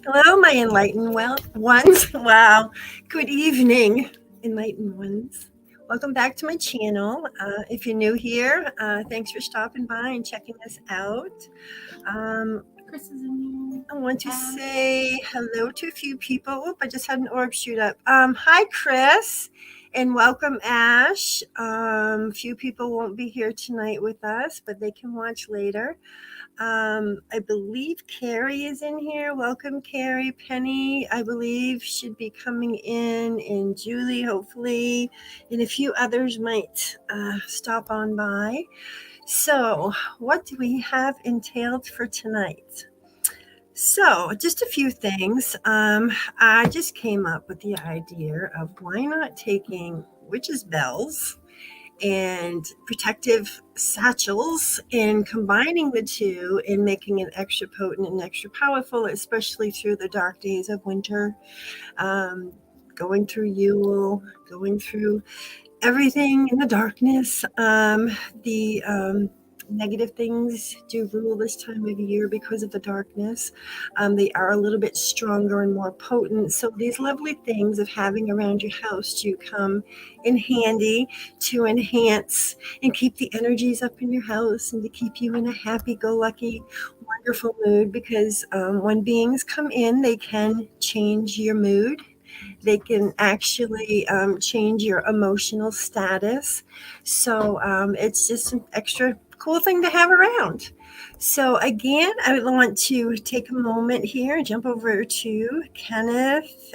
Hello, my enlightened ones. Wow. Good evening, enlightened ones. Welcome back to my channel. If you're new here, thanks for stopping by and checking us out. Chris is in here. I want to say hello to a few people. Oop, I just had an org shoot up. Hi, Chris, and welcome, Ash. Few people won't be here tonight with us, but they can watch later. I believe Carrie is in here. Welcome, Carrie. Penny, I believe, should be coming in, and Julie, hopefully, and a few others might stop on by. So, what do we have entailed for tonight? So, just a few things. I just came up with the idea of why not taking witches' bells and protective satchels and combining the two and making it extra potent and extra powerful, especially through the dark days of winter, going through Yule, going through everything in the darkness. The negative things do rule this time of year because of the darkness. They are a little bit stronger and more potent. So these lovely things of having around your house do come in handy to enhance and keep the energies up in your house and to keep you in a happy-go-lucky, wonderful mood, because when beings come in, they can change your mood. They can actually change your emotional status. So it's just an extra cool thing to have around. So again, I would want to take a moment here, jump over to Kenneth,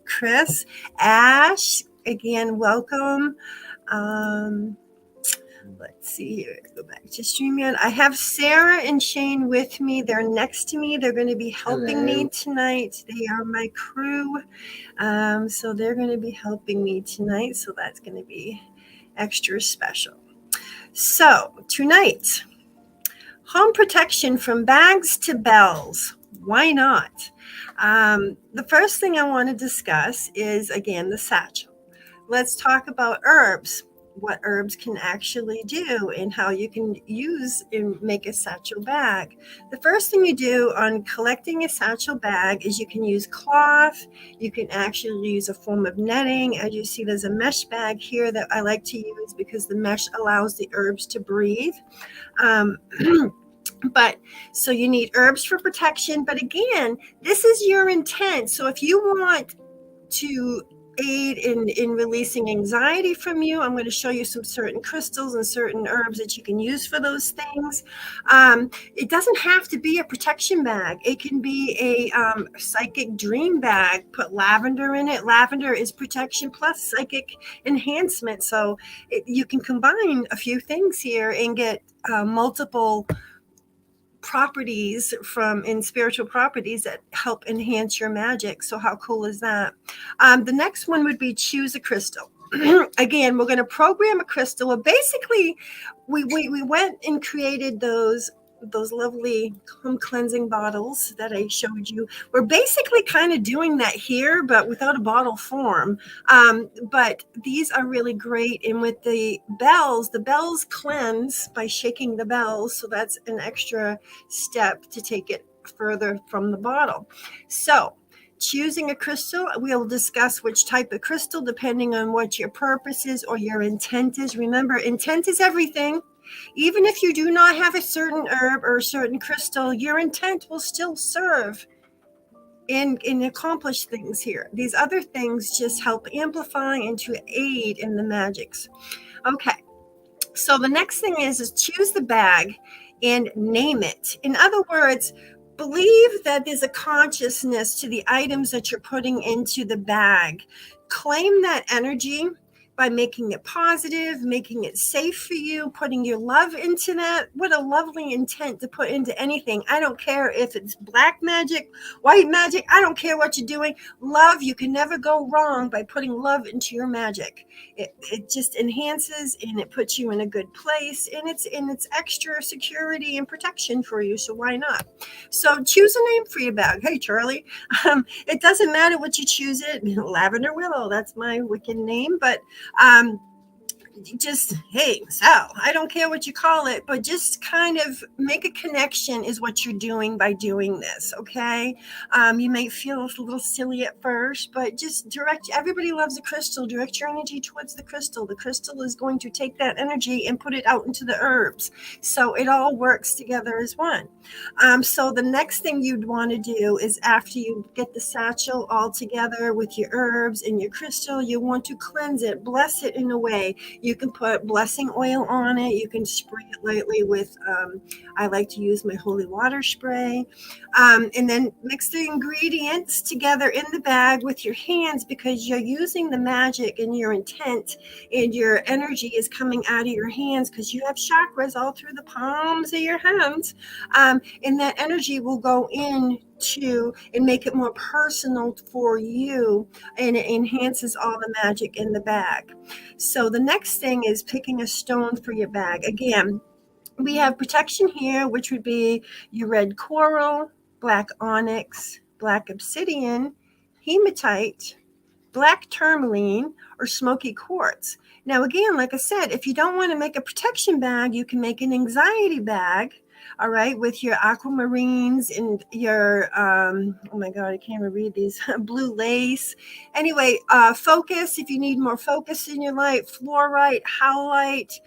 Chris, Ash. Again, welcome. Let's see here. Go back to StreamYard. I have Sarah and Shane with me. They're next to me. They're going to be helping me tonight. They are my crew. So they're going to be helping me tonight. So that's going to be extra special. So tonight, home protection from bags to bells. Why not? The first thing I want to discuss is, again, the satchel. Let's talk about herbs. What herbs can actually do and how you can use and make a satchel bag. The first thing you do on collecting a satchel bag is you can use cloth. You can actually use a form of netting. As you see, there's a mesh bag here that I like to use because the mesh allows the herbs to breathe. But so you need herbs for protection. But again, this is your intent. So if you want to aid in releasing anxiety from you, I'm going to show you some certain crystals and certain herbs that you can use for those things. It doesn't have to be a protection bag. It can be a psychic dream bag. Put lavender in it. Lavender is protection plus psychic enhancement. So you can combine a few things here and get multiple properties in spiritual properties that help enhance your magic. So how cool is that? The next one would be choose a crystal. Again, we're going to program a crystal. Well, basically, we went and created those lovely home cleansing bottles that I showed you. We're basically kind of doing that here, but without a bottle form. But these are really great. And with the bells cleanse by shaking the bells. So that's an extra step to take it further from the bottle. So Choosing a crystal, we'll discuss which type of crystal depending on what your purpose is or your intent is. Remember, intent is everything. Even if you do not have a certain herb or a certain crystal, your intent will still serve and accomplish things here. These other things just help amplify and to aid in the magics. Okay, so the next thing is choose the bag and name it. In other words, believe that there's a consciousness to the items that you're putting into the bag. Claim that energy by making it positive, making it safe for you, putting your love into that. What a lovely intent to put into anything. I don't care if it's black magic, white magic. I don't care what you're doing. Love, you can never go wrong by putting love into your magic. It just enhances and it puts you in a good place, and it's extra security and protection for you. So why not? So choose a name for your bag. Hey, Charlie. It doesn't matter what you choose it. Lavender Willow, that's my Wiccan name. But just, hey, Sal, I don't care what you call it, but just kind of make a connection is what you're doing by doing this. Okay. You may feel a little silly at first, but just everybody loves a crystal. Direct your energy towards the crystal. The crystal is going to take that energy and put it out into the herbs. So it all works together as one. So the next thing you'd want to do is, after you get the satchel all together with your herbs and your crystal, you want to cleanse it, bless it in a way. You can put blessing oil on it. You can spray it lightly with, I like to use my holy water spray. And then mix the ingredients together in the bag with your hands, because you're using the magic and your intent, and your energy is coming out of your hands because you have chakras all through the palms of your hands. And that energy will go in and make it more personal for you, and it enhances all the magic in the bag. So the next thing is picking a stone for your bag. Again, we have protection here, which would be your red coral, black onyx, black obsidian, hematite, black tourmaline, or smoky quartz. Now, again, like I said, if you don't want to make a protection bag, you can make an anxiety bag. All right, with your aquamarines and your, oh my God, I can't even read these, blue lace. Anyway, focus, if you need more focus in your life, fluorite, howlite,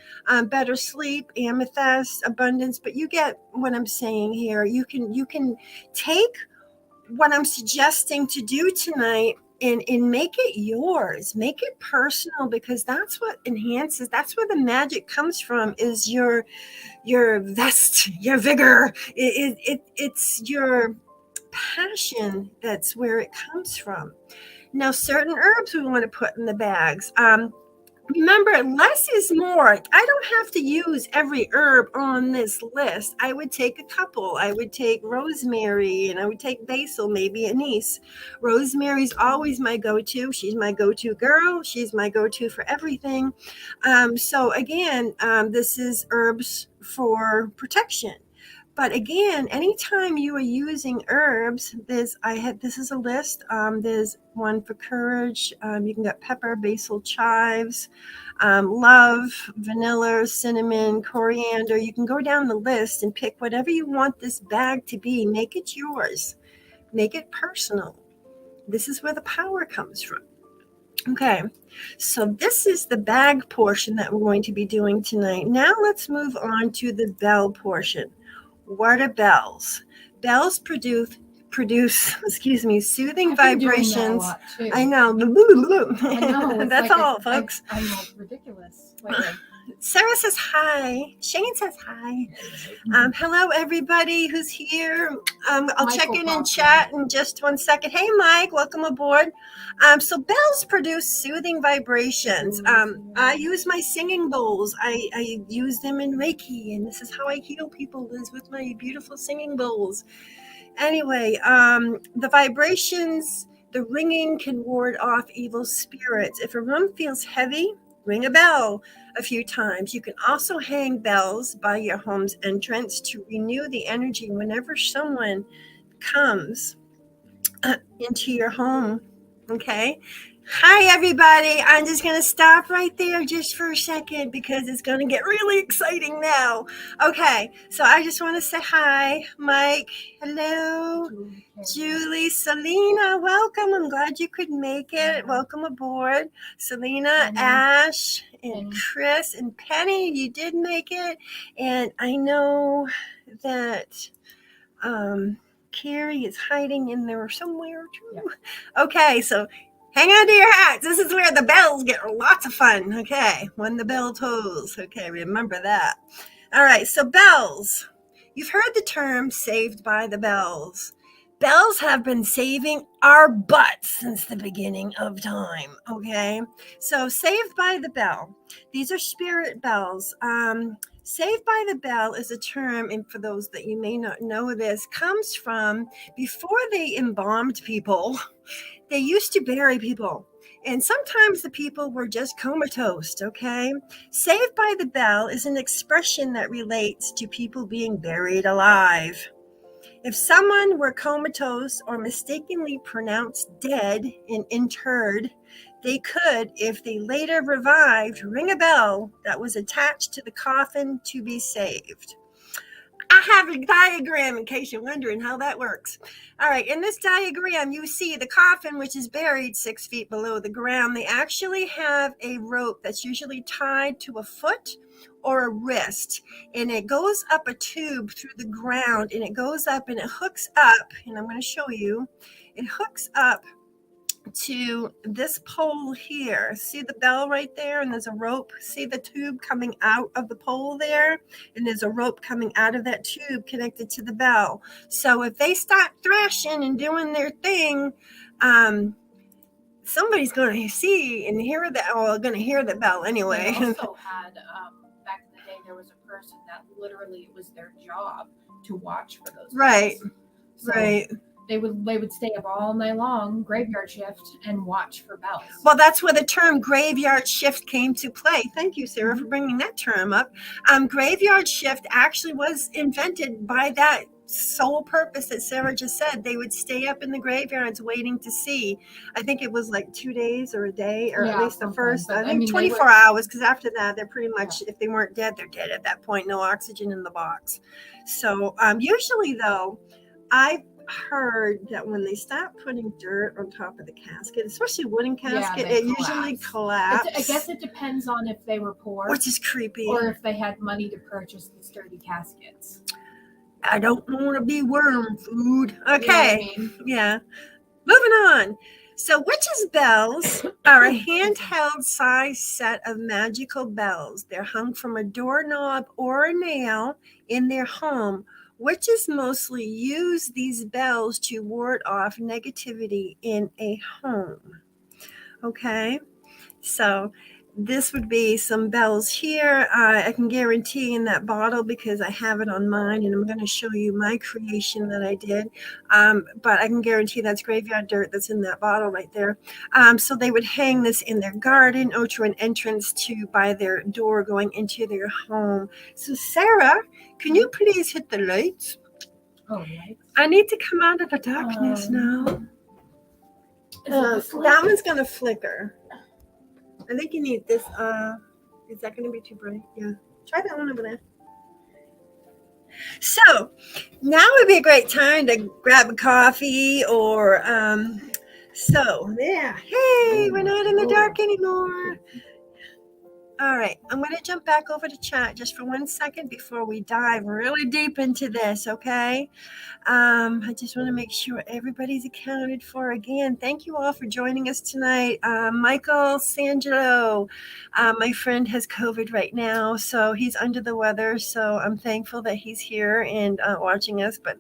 better sleep, amethyst, abundance. But you get what I'm saying here. You can take what I'm suggesting to do tonight and make it yours, make it personal, because that's what enhances, that's where the magic comes from, is your vest, your vigor. It's your passion. That's where it comes from. Now, certain herbs we want to put in the bags. Remember, less is more. I don't have to use every herb on this list. I would take a couple. I would take rosemary, and I would take basil, maybe anise. Rosemary's always my go-to. She's my go-to girl. She's my go-to for everything. So again, this is herbs for protection. But again, anytime you are using herbs, this is a list. There's one for courage. You can get pepper, basil, chives, love, vanilla, cinnamon, coriander. You can go down the list and pick whatever you want this bag to be. Make it yours. Make it personal. This is where the power comes from. Okay, so this is the bag portion that we're going to be doing tonight. Now let's move on to the bell portion. What are bells? Bells produce soothing vibrations. I know. I know. That's like all, folks. I know, ridiculous. Wait. Sarah says hi. Shane says hi. Hello, everybody who's here. I'll check in chat in just 1 second. Hey, Mike, welcome aboard. So bells produce soothing vibrations. I use my singing bowls. I use them in Reiki, and this is how I heal people, is with my beautiful singing bowls. Anyway, the vibrations, the ringing can ward off evil spirits. If a room feels heavy, ring a bell a few times. You can also hang bells by your home's entrance to renew the energy whenever someone comes into your home. Okay. Hi, everybody. I'm just going to stop right there just for a second because it's going to get really exciting now. Okay, so I just want to say hi, Mike. Hello. Julie, Selena, welcome. I'm glad you could make it. Welcome aboard. Selena, Ash, and Chris, and Penny, you did make it. And I know that Carrie is hiding in there somewhere too. Okay, so hang on to your hats. This is where the bells get lots of fun. Okay, when the bell tolls. Okay, remember that. All right, so bells. You've heard the term saved by the bells. Bells have been saving our butts since the beginning of time. Okay, so saved by the bell. These are spirit bells. Saved by the bell is a term, and for those that you may not know this, comes from before they embalmed people, they used to bury people. And sometimes the people were just comatose, okay? Saved by the bell is an expression that relates to people being buried alive. If someone were comatose or mistakenly pronounced dead and interred, they could, if they later revived, ring a bell that was attached to the coffin to be saved. I have a diagram in case you're wondering how that works. All right, in this diagram, you see the coffin, which is buried 6 feet below the ground. They actually have a rope that's usually tied to a foot or a wrist, and it goes up a tube through the ground, and it goes up and it hooks up, and I'm going to show you. It hooks up to this pole here. See the bell right there, and there's a rope. See the tube coming out of the pole there, and there's a rope coming out of that tube connected to the bell. So if they start thrashing and doing their thing, somebody's going to see and hear that, or going to hear the bell anyway. They also had back in the day, there was a person that literally it was their job to watch for those right bells. So right they would stay up all night long, graveyard shift, and watch for bells. Well, that's where the term graveyard shift came to play. Thank you, Sarah, for bringing that term up. Graveyard shift actually was invented by that sole purpose that Sarah just said. They would stay up in the graveyards waiting to see. I think it was like 2 days or a day, or at least the first, I think 24 hours, because after that, they're pretty much, if they weren't dead, they're dead at that point. No oxygen in the box. So usually, though, I've heard that when they stop putting dirt on top of the casket, especially wooden casket, it usually collapses. I guess it depends on if they were poor, which is creepy, or if they had money to purchase the sturdy caskets. I don't want to be worm food. Okay, You know what I mean? Yeah. Moving on. So witches' bells are a handheld size set of magical bells. They're hung from a doorknob or a nail in their home. Witches mostly use these bells to ward off negativity in a home. Okay, so this would be some bells here. I can guarantee in that bottle, because I have it on mine, and I'm going to show you my creation that I did. But I can guarantee that's graveyard dirt that's in that bottle right there. So they would hang this in their garden or to an entrance to by their door going into their home. So Sarah, can you please hit the lights? Oh, lights. I need to come out of the darkness now. That one's going to flicker. I think you need this. Is that going to be too bright? Yeah. Try that one over there. So now would be a great time to grab a coffee or yeah. Hey, we're not in the dark anymore. All right, I'm going to jump back over to chat just for 1 second before we dive really deep into this, okay? I just want to make sure everybody's accounted for again. Thank you all for joining us tonight. Michael Sangelo, my friend, has COVID right now, so he's under the weather, so I'm thankful that he's here and watching us, but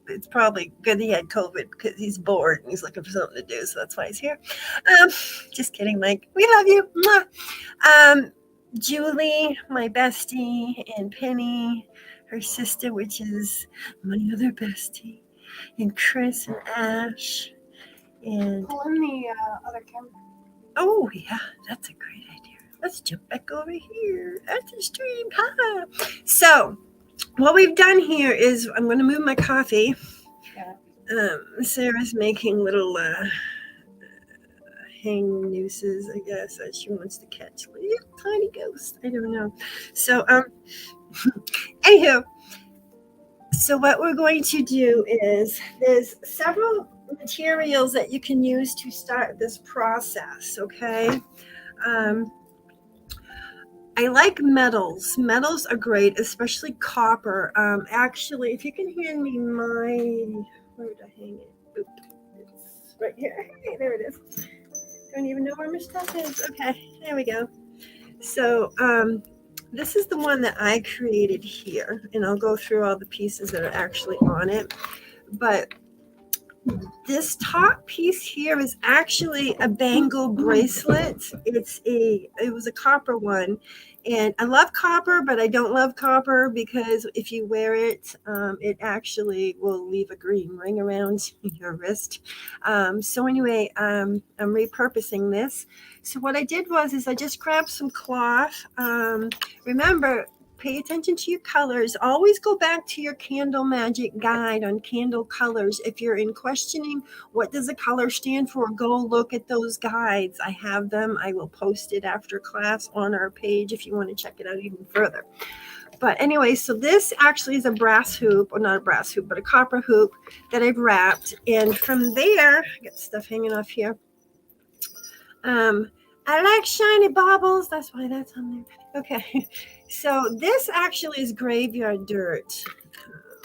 it's probably good he had COVID because he's bored and he's looking for something to do, so that's why he's here. Just kidding, Mike. We love you. Mwah. Julie, my bestie, and Penny, her sister, which is my other bestie, and Chris and Ash, and pull in the other camera. Oh yeah, that's a great idea. Let's jump back over here at the stream. Ha! So what we've done here is I'm going to move my coffee. Sarah's making little hang nooses, I guess, that she wants to catch little tiny ghosts. I don't know. So, anywho, so what we're going to do is there's several materials that you can use to start this process, okay? I like metals. Metals are great, especially copper. Actually, if you can hand me where did I hang it? Oop, it's right here. Hey, there it is. Don't even know where my stuff is. Okay, there we go. So, this is the one that I created here, and I'll go through all the pieces that are actually on it. But this top piece here is actually a bangle bracelet. It was a copper one, and I love copper, but I don't love copper because if you wear it, it actually will leave a green ring around your wrist. So anyway, I'm repurposing this. So what I did is I just grabbed some cloth. Remember, pay attention to your colors. Always go back to your candle magic guide on candle colors. If you're in questioning what does a color stand for, go look at those guides. I have them. I will post it after class on our page if you want to check it out even further. But anyway, so this actually is a brass hoop, or not a brass hoop, but a copper hoop that I've wrapped. And from there, I got stuff hanging off here. I like shiny baubles. That's why that's on there. Okay. So this actually is graveyard dirt.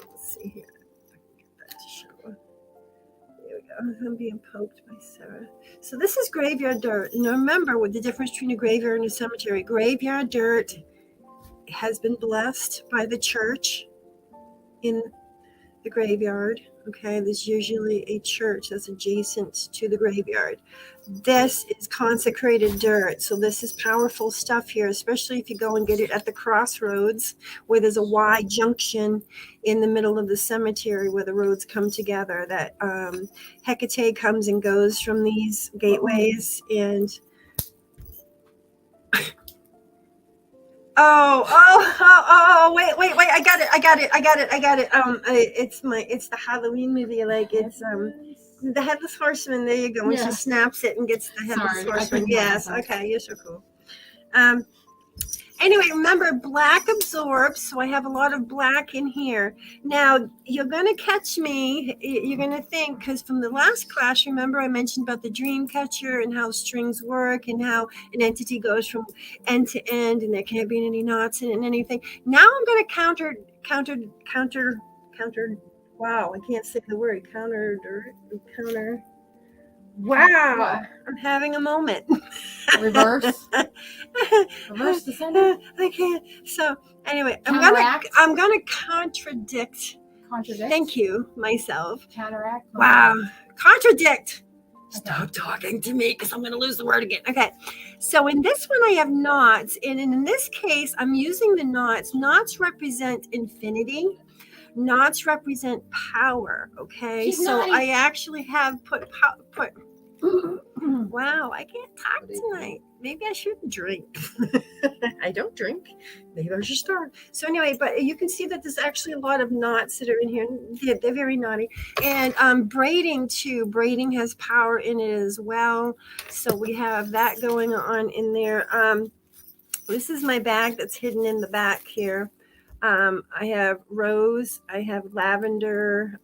Let's see here. Get that to show. There we go. I'm being poked by Sarah. So this is graveyard dirt. And remember what the difference between a graveyard and a cemetery. Graveyard dirt has been blessed by the church in the graveyard. Okay, there's usually a church that's adjacent to the graveyard. This is consecrated dirt, so this is powerful stuff here, especially if you go and get it at the crossroads where there's a Y junction in the middle of the cemetery where the roads come together. That Hecate comes and goes from these gateways, and wait, I got it. It's the Halloween movie, like it's the Headless Horseman. There you go. When she snaps it and gets the Headless Horseman. Yes, okay, you're so cool. Anyway, remember, black absorbs, so I have a lot of black in here. Now, you're going to catch me, you're going to think, because from the last class, remember I mentioned about the dream catcher and how strings work and how an entity goes from end to end and there can't be any knots in it and anything. Now I'm going to counter, wow, I can't say the word, counter. Wow, What? I'm having a moment. Reverse the sender. I can't. So anyway, Counteract. I'm gonna contradict. Thank you, myself. Counteract. Wow, contradict. Stop talking to me because I'm going to lose the word again. Okay, so in this one I have knots, and in this case I'm using the knots. Knots represent infinity. Knots represent power. Okay, so I actually have put. Wow, I can't talk tonight. Maybe I shouldn't drink. I don't drink. Maybe I should start. So anyway, but you can see that there's actually a lot of knots that are in here. They're very naughty. And braiding too. Braiding has power in it as well. So we have that going on in there. This is my bag that's hidden in the back here. I have rose, I have lavender,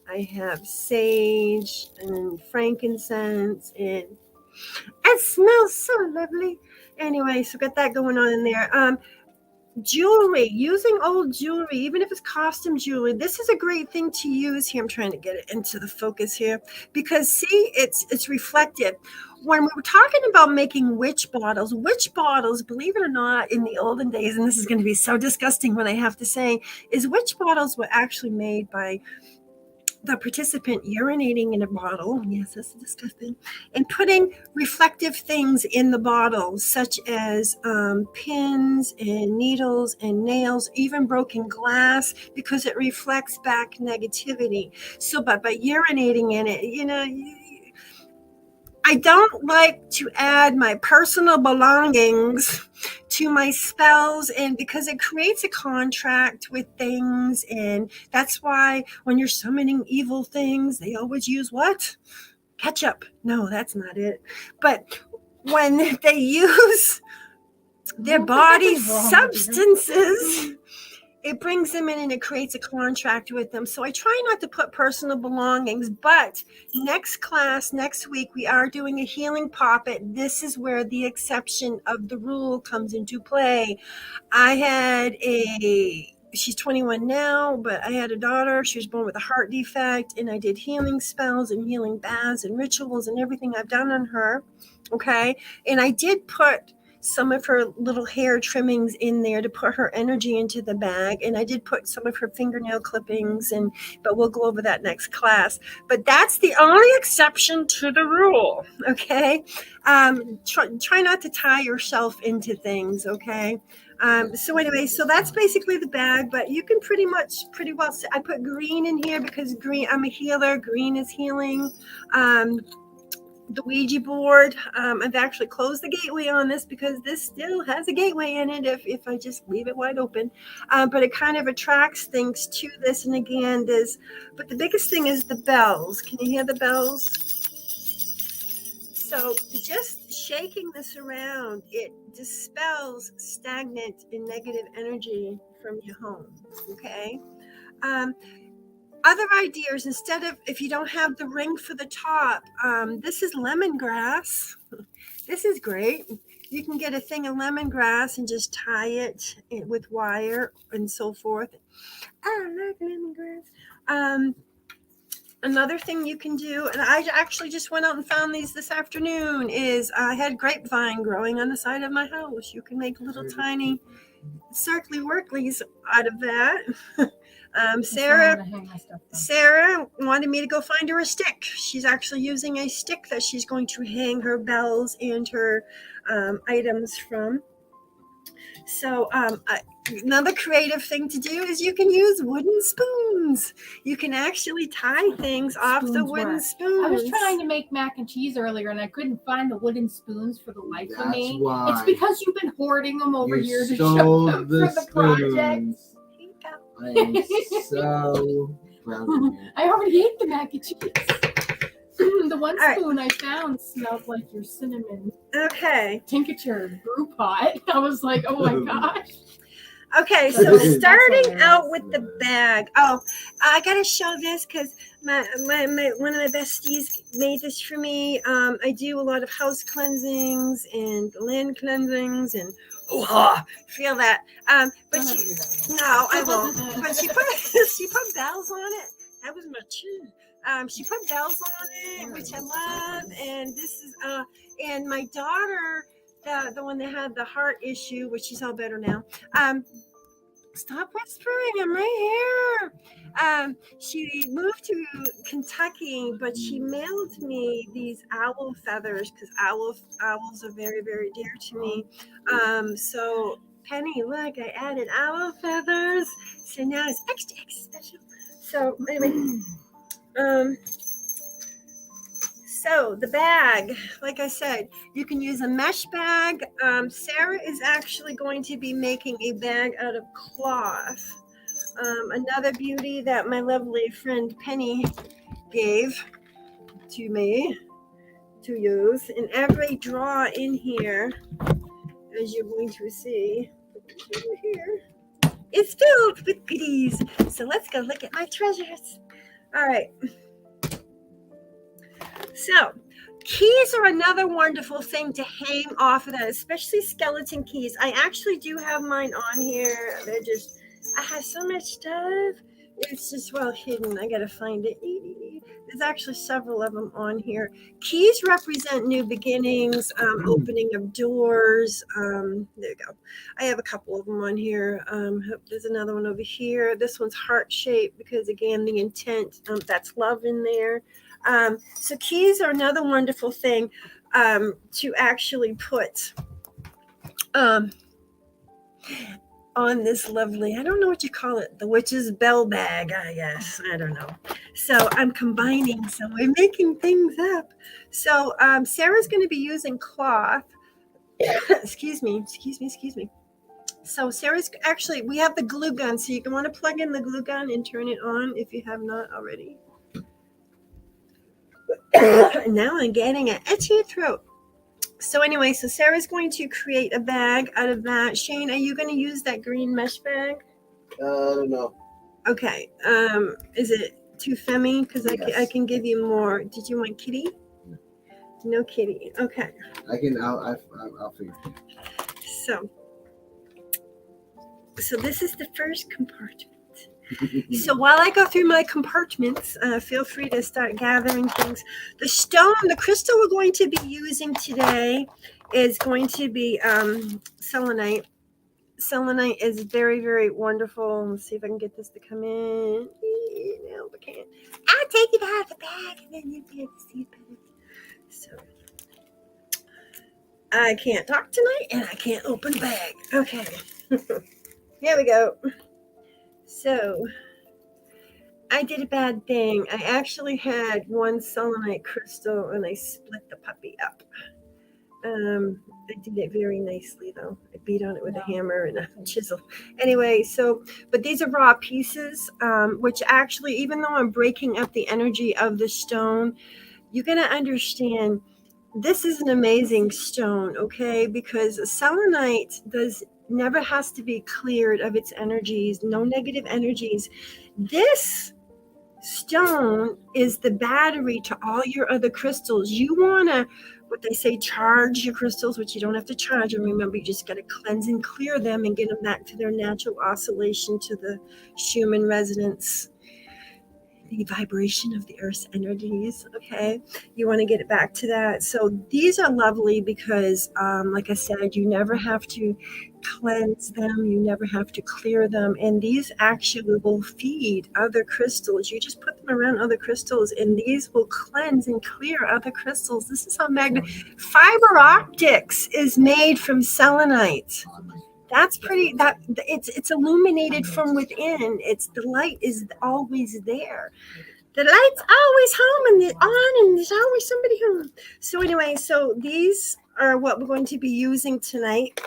I have sage and frankincense, and it smells so lovely. Anyway, so got that going on in there. Jewelry, using old jewelry, even if it's costume jewelry, this is a great thing to use here. I'm trying to get it into the focus here because see, it's reflective. When we were talking about making witch bottles, believe it or not, in the olden days, and this is going to be so disgusting what I have to say, is witch bottles were actually made by the participant urinating in a bottle. Yes, that's disgusting. And putting reflective things in the bottle, such as pins and needles and nails, even broken glass, because it reflects back negativity. So, but by urinating in it, I don't like to add my personal belongings to my spells, and because it creates a contract with things, and that's why when you're summoning evil things, they always use what? ketchup. No, that's not it. But when they use their body's substances, it brings them in and it creates a contract with them. So I try not to put personal belongings, but next class, next week, we are doing a healing poppet. This is where the exception of the rule comes into play. I had she's 21 now, but I had a daughter. She was born with a heart defect, and I did healing spells and healing baths and rituals and everything I've done on her. Okay. And I did put some of her little hair trimmings in there to put her energy into the bag. And I did put some of her fingernail clippings but we'll go over that next class. But that's the only exception to the rule. Okay. Try not to tie yourself into things. Okay. So anyway, so that's basically the bag, but you can pretty well I put green in here because green, I'm a healer. Green is healing. The Ouija board. I've actually closed the gateway on this because this still has a gateway in it if I just leave it wide open. But it kind of attracts things to this. And again, but the biggest thing is the bells. Can you hear the bells? So just shaking this around, it dispels stagnant and negative energy from your home. Okay. Other ideas, instead of, if you don't have the ring for the top, this is lemongrass. This is great. You can get a thing of lemongrass and just tie it with wire and so forth. I like lemongrass. Another thing you can do, and I actually just went out and found these this afternoon, is I had grapevine growing on the side of my house. You can make little tiny circly worklies out of that. Sarah wanted me to go find her a stick. She's actually using a stick that she's going to hang her bells and her items from. So another creative thing to do is you can use wooden spoons. You can actually tie things off the wooden spoons. I was trying to make mac and cheese earlier and I couldn't find the wooden spoons for the life of me. Why. It's because you've been hoarding them over years to show them for the project. I am so proud of you. I already ate the mac and cheese. The one spoon I found smelled like your cinnamon. Okay. Tincture brew pot. I was like, oh my gosh. Okay, so starting out with the bag. Oh, I gotta show this because my one of my besties made this for me. I do a lot of house cleansings and land cleansings and feel that. But no, I won't. But she put bells on it. That was my chew. She put bells on it, which I love. And this is and my daughter, the one that had the heart issue, which she's all better now. Stop whispering, I'm right here. She moved to Kentucky, but she mailed me these owl feathers because owls are very, very dear to me. So Penny, look, I added owl feathers. So now it's extra special. So anyway, so the bag, like I said, you can use a mesh bag. Sarah is actually going to be making a bag out of cloth. Another beauty that my lovely friend Penny gave to me to use. And every drawer in here, as you're going to see over here, is filled with goodies. So let's go look at my treasures. All right. So keys are another wonderful thing to hang off of that, especially skeleton keys. I actually do have mine on here. I have so much stuff. It's just well hidden. I gotta find it. There's actually several of them on here. Keys represent new beginnings, opening of doors. There you go. I have a couple of them on here. There's another one over here. This one's heart shaped because again, the intent, that's love in there. So keys are another wonderful thing to actually put on this lovely, I don't know what you call it, the witch's bell bag, I guess. I don't know. So I'm combining, so we're making things up. So Sarah's going to be using cloth. Excuse me. So Sarah's actually, we have the glue gun, so you can want to plug in the glue gun and turn it on if you have not already. Now I'm getting an itchy throat. So anyway, so Sarah's going to create a bag out of that. Shane, are you going to use that green mesh bag? I don't know. Okay. Is it too femmy? Because I Yes. can give you more. Did you want kitty? No kitty. Okay. I'll figure it So this is the first compartment. out. So while I go through my compartments, feel free to start gathering things. The stone, the crystal we're going to be using today is going to be selenite. Selenite is very, very wonderful. Let's see if I can get this to come in. No, I can't. I'll take it out of the bag and then you'll be able to see it better. So I can't talk tonight and I can't open the bag. Okay. Here we go. So I did a bad thing. I actually had one selenite crystal and I split the puppy up. I did it very nicely though. I beat on it with a hammer and a chisel. Anyway, but these are raw pieces, which actually, even though I'm breaking up the energy of the stone, you're going to understand this is an amazing stone, okay? Because selenite never has to be cleared of its energies, no negative energies. This stone is the battery to all your other crystals. You want to, what they say, charge your crystals, which you don't have to charge them. Remember, you just got to cleanse and clear them and get them back to their natural oscillation, to the Schumann resonance, the vibration of the earth's energies. Okay, you want to get it back to that. So these are lovely because like I said, you never have to cleanse them, you never have to clear them, and these actually will feed other crystals. You just put them around other crystals and these will cleanse and clear other crystals. This is how fiber optics is made from selenite. That's pretty, that it's illuminated from within. It's the light is always there. The light's always home and it's on and there's always somebody home. So anyway, so these are what we're going to be using tonight.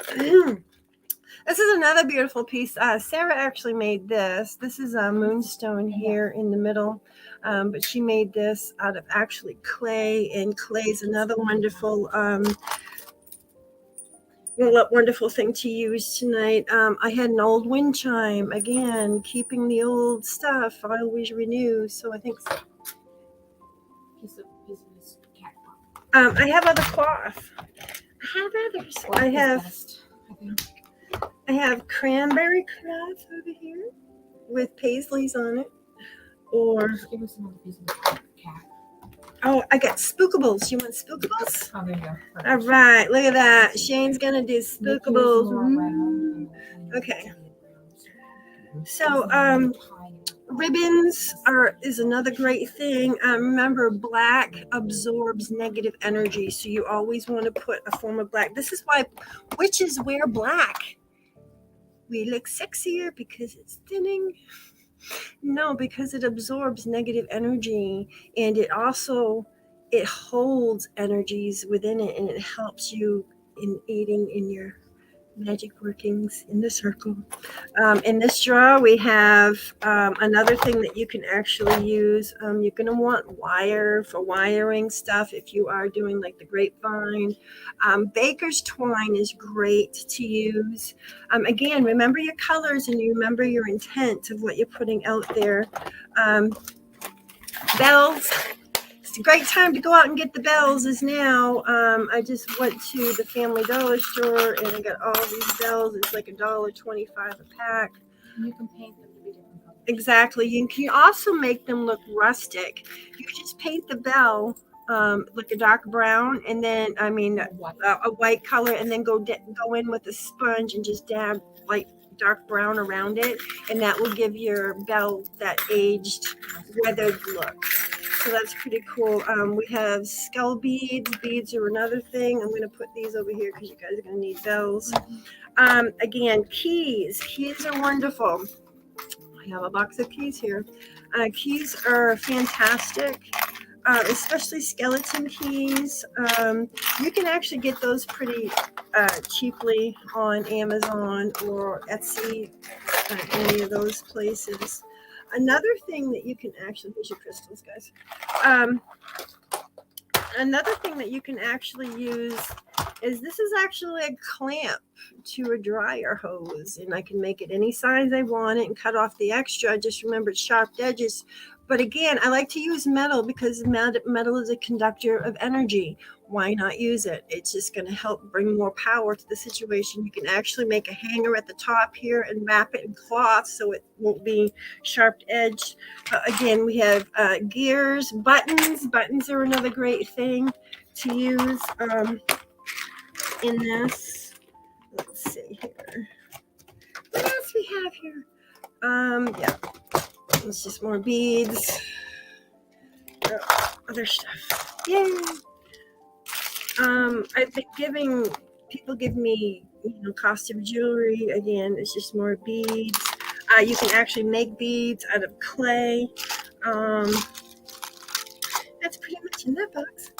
This is another beautiful piece. Sarah actually made this. This is a moonstone here in the middle. But she made this out of actually clay, and clay is another wonderful wonderful thing to use tonight. I had an old wind chime, again, keeping the old stuff. I always renew, so I think so. I have other cloth. I have others. I have cranberry cloth over here with paisleys on it. Or I got spookables. You want spookables? Oh, there you go. All right, look at that. Shane's gonna do spookables. Okay. So ribbons is another great thing. Remember, black absorbs negative energy, so you always want to put a form of black. This is why witches wear black. We look sexier because it's thinning. No, because it absorbs negative energy, and it holds energies within it, and it helps you in aiding in your magic workings in the circle. In this drawer, we have another thing that you can actually use. You're going to want wire for wiring stuff if you are doing like the grapevine. Baker's twine is great to use. Again, remember your colors and you remember your intent of what you're putting out there. Bells. It's a great time to go out and get the bells is now. I just went to the Family Dollar store and I got all these bells. It's like $1.25 a pack. You can paint them to be different colors. Exactly. You can also make them look rustic. You just paint the bell like a dark brown, and then a white color, and then go in with a sponge and just dab light dark brown around it, and that will give your bell that aged, weathered look. So that's pretty cool. We have skull beads. Beads are another thing. I'm going to put these over here because you guys are going to need bells. Again, keys. Keys are wonderful. I have a box of keys here. Keys are fantastic, especially skeleton keys. You can actually get those pretty cheaply on Amazon or Etsy, any of those places. Another thing that you can actually, here's your crystals, guys. another thing that you can actually use is this is actually a clamp to a dryer hose, and I can make it any size I want it and cut off the extra. Just remember it's sharp edges. But again, I like to use metal because metal is a conductor of energy. Why not use it? It's just going to help bring more power to the situation. You can actually make a hanger at the top here and wrap it in cloth so it won't be sharp edged. Again, we have gears, buttons. Buttons are another great thing to use in this. Let's see here. What else we have here? Yeah, it's just more beads. Other stuff. Yay! I've been giving people give me costume jewelry. Again, it's just more beads. You can actually make beads out of clay. That's pretty much in that box.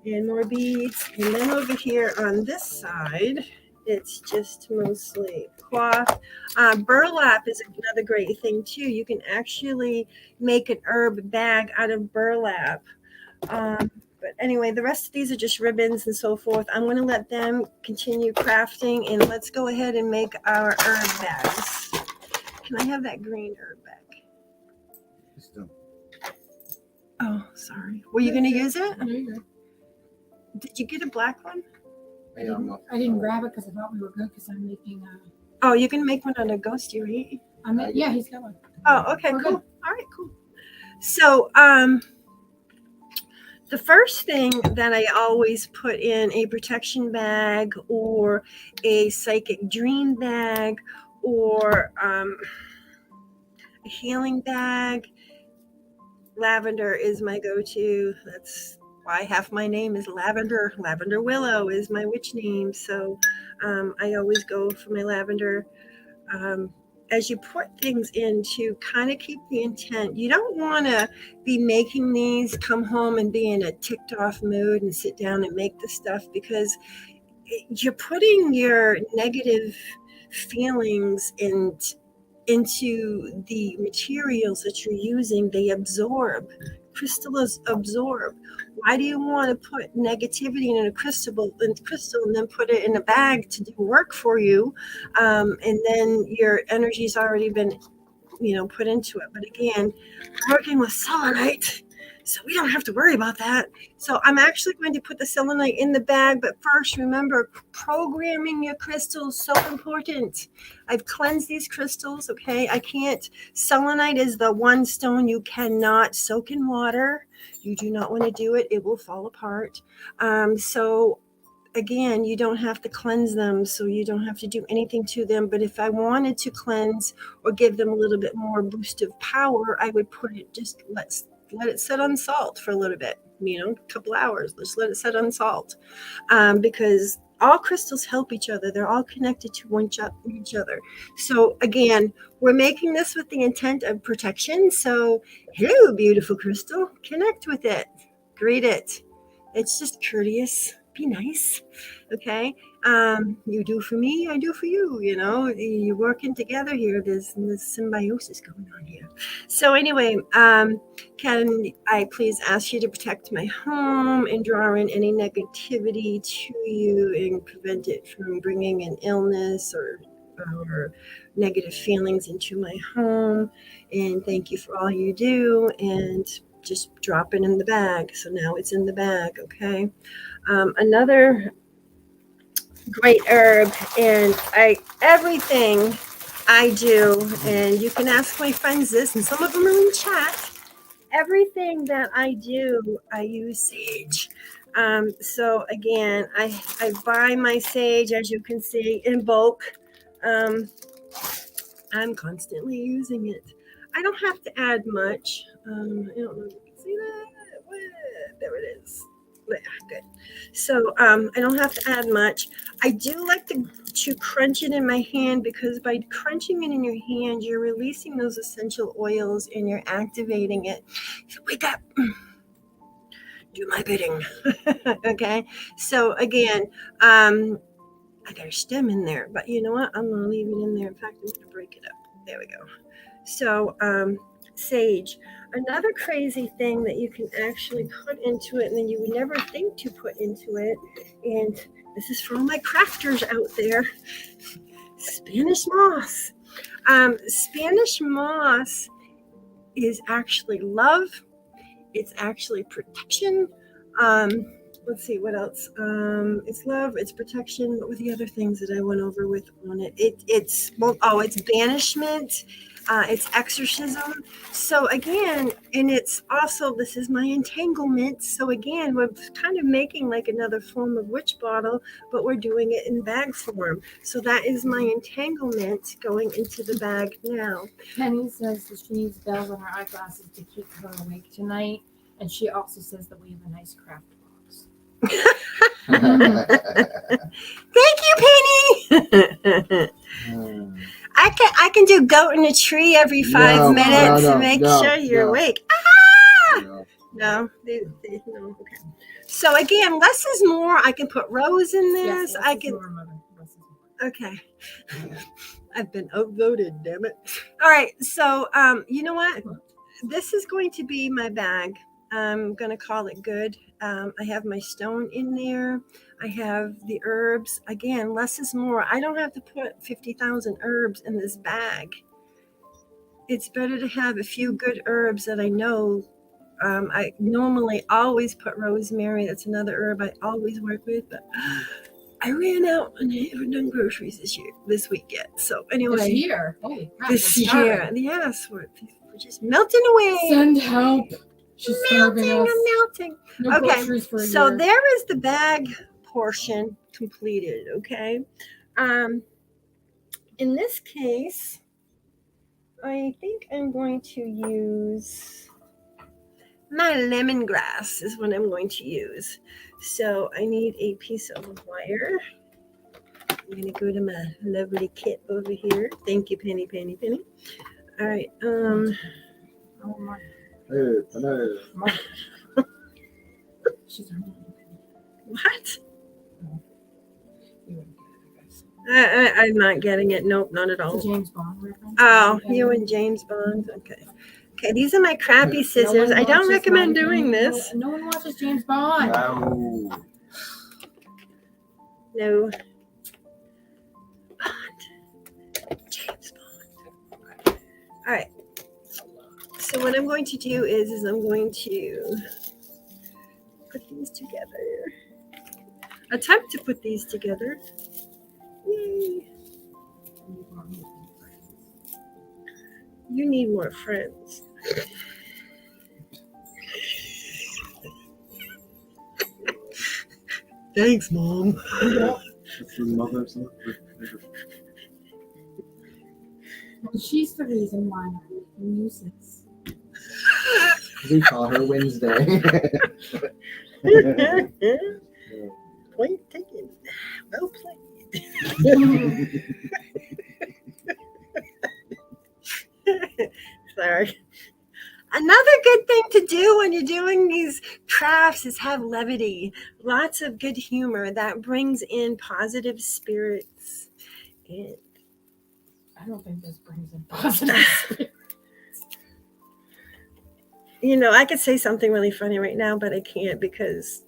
And more beads. And then over here on this side, it's just mostly cloth. Burlap is another great thing too. You can actually make an herb bag out of burlap. But anyway, the rest of these are just ribbons and so forth. I'm going to let them continue crafting, and let's go ahead and make our herb bags. Can I have that green herb bag? Oh, sorry. Were you going to use it? Did you get a black one? I didn't grab it because I thought we were good because I'm making Oh, you can make one on a ghosty, right? yeah, he's got one. Oh, okay, We're cool. good. All right, cool. So, the first thing that I always put in a protection bag or a psychic dream bag or a healing bag, lavender is my go-to. That's why half my name is Lavender. Lavender Willow is my witch name. So I always go for my lavender. As you put things in to kind of keep the intent, you don't want to be making these, come home and be in a ticked off mood and sit down and make the stuff, because you're putting your negative feelings into the materials that you're using. They absorb. Crystals absorb. Why do you want to put negativity in a crystal and then put it in a bag to do work for you, and then your energy's already been put into it? But again, working with selenite, so we don't have to worry about that. So I'm actually going to put the selenite in the bag, but first remember, programming your crystals, so important. I've cleansed these crystals, okay? Selenite is the one stone you cannot soak in water. You do not want to do it. It will fall apart. So again, you don't have to cleanse them, so you don't have to do anything to them. But if I wanted to cleanse or give them a little bit more boost of power, I would put it, just let it sit on salt for a little bit, a couple hours. Let's let it sit on salt, because all crystals help each other. They're all connected to each other. So again, we're making this with the intent of protection. So hello, beautiful crystal, connect with it, greet it. It's just courteous. Be nice. Okay. You do for me, I do for you. You're working together here. There's symbiosis going on here. So anyway, can I please ask you to protect my home and draw in any negativity to you and prevent it from bringing an illness or negative feelings into my home? And thank you for all you do. And just drop it in the bag. So now it's in the bag. Okay. Another great herb, and everything I do, and you can ask my friends this, and some of them are in chat. Everything that I do, I use sage. So again, I buy my sage, as you can see, in bulk. I'm constantly using it. I don't have to add much. I don't know if you can see that. There it is. Yeah, good. So I don't have to add much. I do like to crunch it in my hand, because by crunching it in your hand, you're releasing those essential oils and you're activating it. So wake up. Do my bidding. Okay. So again, I got a stem in there, but you know what? I'm going to leave it in there. In fact, I'm going to break it up. There we go. So sage. Another crazy thing that you can actually put into it and then you would never think to put into it, and this is for all my crafters out there, Spanish moss. Spanish moss is actually love. It's actually protection. Let's see what else. It's love, it's protection. What were the other things that I went over with on it? It's banishment. It's exorcism. So again, and it's also, this is my entanglement. So again, we're kind of making like another form of witch bottle, but we're doing it in bag form. So that is my entanglement going into the bag now. Penny says that she needs bells on her eyeglasses to keep her awake tonight. And she also says that we have a nice craft box. Thank you, Penny. I can do goat in a tree every 5 minutes to make sure you're awake. Ah! No, no. Okay. So again, less is more. I can put rose in this. Yes, I can. Okay. I've been outvoted. Damn it. All right. So you know what? This is going to be my bag. I'm going to call it good. I have my stone in there. I have the herbs. Again, less is more. I don't have to put 50,000 herbs in this bag. It's better to have a few good herbs that I know. I normally always put rosemary. That's another herb I always work with, but I ran out and I haven't done groceries this week yet. So anyway, This year. Holy crap. this year, yes, we're just melting away. Send help. She's starving us. I'm melting. No Okay, groceries for a so year. there is the bag portion completed. Okay, in this case, I think I'm going to use my lemongrass is what I'm going to use. So I need a piece of wire. I'm gonna go to my lovely kit over here. Thank you, Penny. All right. Oh my. She's What? I'm not getting it. Nope, not at all. It's a James Bond reference. Oh, you and James Bond. Okay. Okay, these are my crappy scissors. I don't recommend doing this. No one watches James Bond. No. Bond. James Bond. All right. So what I'm going to do is I'm going to put these together. Attempt to put these together. Yay. You need more friends. Thanks, Mom. That's your mother's She's the reason why I'm making nuisance. We call her Wednesday. Point taken. Well played. Sorry. Another good thing to do when you're doing these crafts is have levity. Lots of good humor that brings in positive spirits. And I don't think this brings in positive spirits. you know, I could say something really funny right now, but I can't because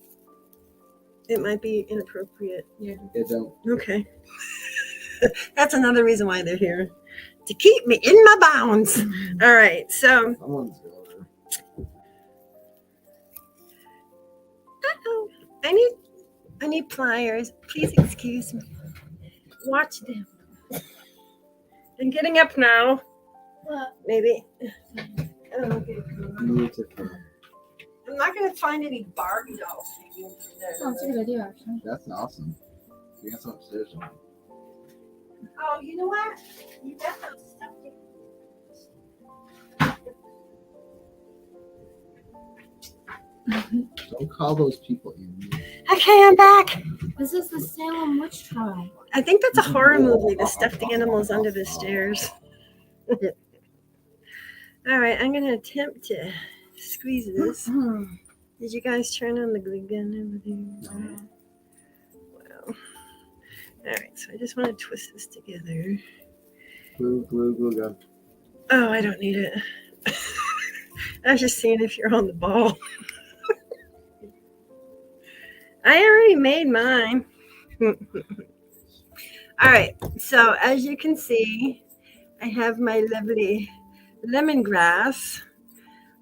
it might be inappropriate. Yeah. It don't. Okay. That's another reason why they're here. To keep me in my bounds. All right. So Someone's over. I need pliers. Please excuse me. Watch them. I'm getting up now. Maybe. Oh, okay. Beautiful. I'm not going to find any Barbie dolls. Oh, that's a good idea, actually. That's awesome. You got some upstairs on. Oh, you know what? You got those stuff. Don't call those people in. Okay, I'm back. This is the Salem Witch Trial. I think that's a horror movie, The Stuffed Animals Under the Stairs. All right, I'm going to attempt to squeeze this. Did you guys turn on the glue gun over there? Wow. All right, so I just want to twist this together. Glue gun. Oh, I don't need it. I was just seeing if you're on the ball. I already made mine. All right, so as you can see, I have my lovely lemongrass.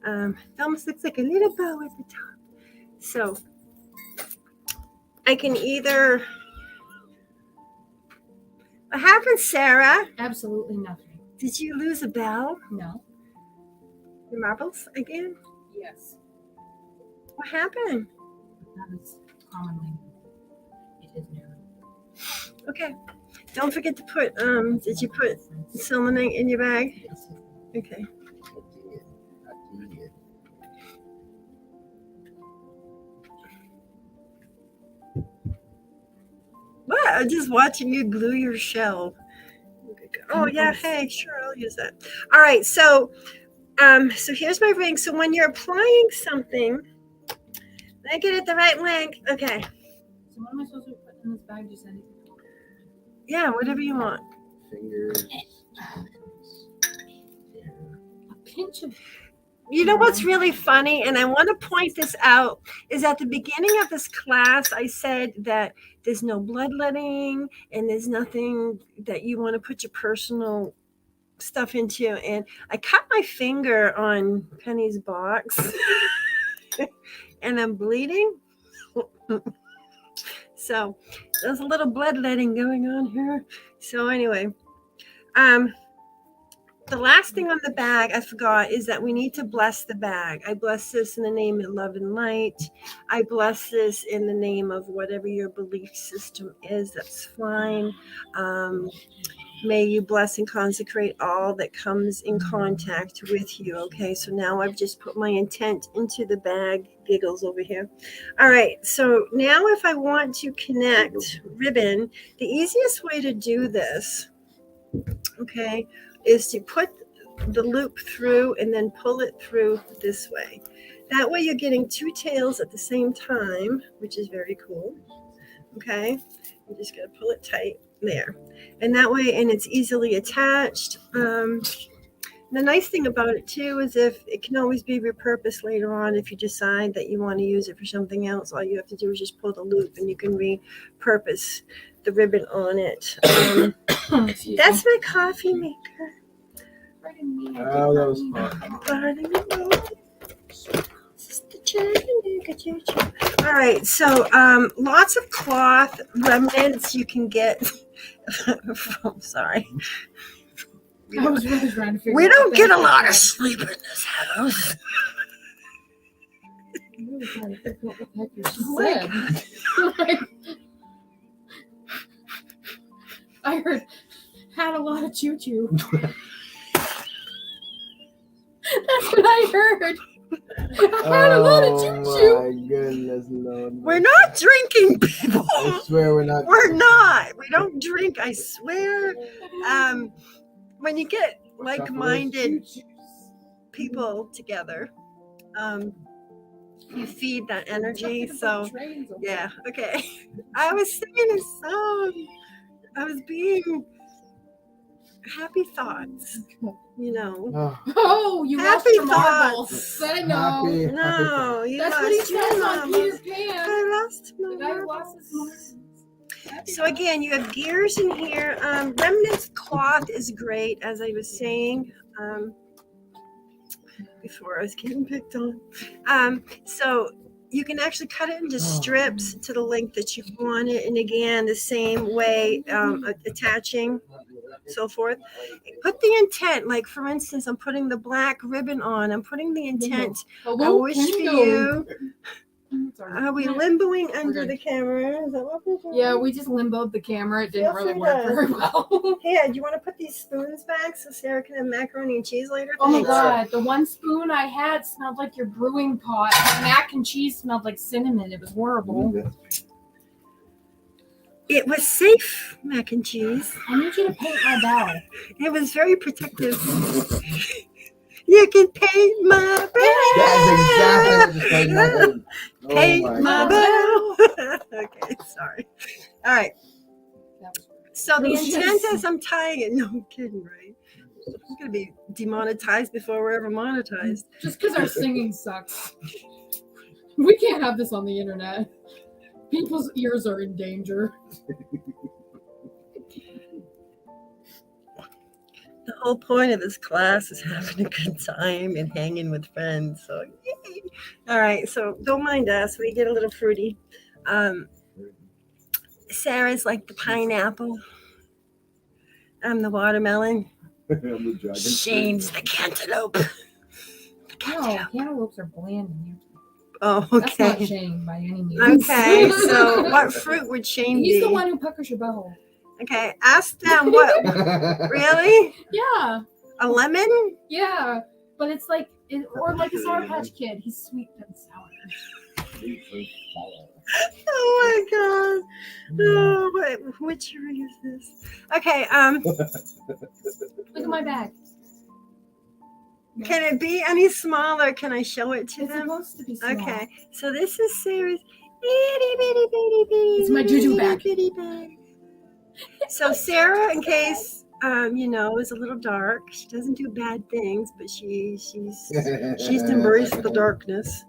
It almost looks like a little bow at the top. So I can either. What happened, Sarah? Absolutely nothing. Did you lose a bell? No. The marbles again? Yes. What happened? That is commonly. It is new. Okay. Don't forget to put, did you put selenite in your bag? Yes. Okay. I did. What? I'm just watching you glue your shell. Oh yeah, hey, sure, I'll use that. All right, so here's my ring. So when you're applying something, make it at the right length. Okay. So what am I supposed to put in this bag? Just anything? Yeah, whatever you want. Fingers. A pinch of. You know what's really funny, and I want to point this out, is at the beginning of this class, I said that there's no bloodletting and there's nothing that you want to put your personal stuff into. And I cut my finger on Penny's box and I'm bleeding. So there's a little bloodletting going on here. So anyway, the last thing on the bag I forgot is that we need to bless the bag. I bless this in the name of love and light. I bless this in the name of whatever your belief system is. That's fine. May you bless and consecrate all that comes in contact with you. Okay, so now I've just put my intent into the bag. Giggles over here. All right, so now if I want to connect ribbon, the easiest way to do this, okay, is to put the loop through and then pull it through this way. That way you're getting two tails at the same time, which is very cool. Okay, I'm just gonna pull it tight there. And that way, and it's easily attached. The nice thing about it too is if it can always be repurposed later on if you decide that you want to use it for something else. All you have to do is just pull the loop and you can repurpose the ribbon on it. That's my coffee maker. Oh, that was fun. All right, so lots of cloth remnants you can get from, sorry. I was really trying to figure We out don't what get a that lot of was. sleep in this house. I'm really trying to figure out what the heck Oh my you said. Like, I heard had a lot of choo choo. That's what I heard. I had a lot of choo Oh choo. my goodness, no. We're not drinking, people. I swear we're not. We're not. We don't drink, I swear. When you get like-minded people together, you feed that energy. So yeah, okay. I was singing a song. I was being happy thoughts, you know. Oh, Oh, you lost Happy your marbles. thoughts. I know. happy No, you That's what he lost your says on marbles. Peter Pan. I lost my The guy who marbles. lost his marbles. So again, you have gears in here. Remnants cloth is great, as I was saying before I was getting picked on. So you can actually cut it into strips to the length that you want it, and again, the same way, attaching, so forth. Put the intent, like for instance, I'm putting the black ribbon on. I'm putting the intent. I wish for you. Are we limboing under the camera? Is that what we're doing? Yeah, we just limboed the camera. It didn't Feel really free work to- very well. Hey, do you want to put these spoons back so Sarah can have macaroni and cheese later? Oh my Thanks. god, the one spoon I had smelled like your brewing pot. The mac and cheese smelled like cinnamon. It was horrible. It was safe mac and cheese. I need you to paint my bell. It was very protective. You can paint my That's exactly what bell. just came back. Oh Paint my my God. bell. Okay, sorry. All right. That was So the It was intent just- is I'm tying it. No I'm kidding, right? We're gonna be demonetized before we're ever monetized. Just because our singing sucks. We can't have this on the internet. People's ears are in danger. The whole point of this class is having a good time and hanging with friends. So, yay. All right. So don't mind us. We get a little fruity. Sarah's like the pineapple. I'm the watermelon. I'm the dragon. Shane's the cantaloupe. The No, cantaloupe. cantaloupes are bland. Oh, That's not okay. Shane by any means. Okay. So what fruit would Shane He's be? the one who puckers your butthole. Okay. Ask them what. Really? Yeah, A lemon? yeah. But it's like, or like a Sour Patch Kid. He's sweet and sour. Oh my god. Oh, which ring is this? Okay, Look at my bag. can it be any smaller? Can I show it to It's them? supposed to be small. Okay, so this is Sarah's itty bitty bitty bitty. It's my juju bitty bag. bitty bag. So Sarah, in case is a little dark. She doesn't do bad things, but she's embraced the darkness.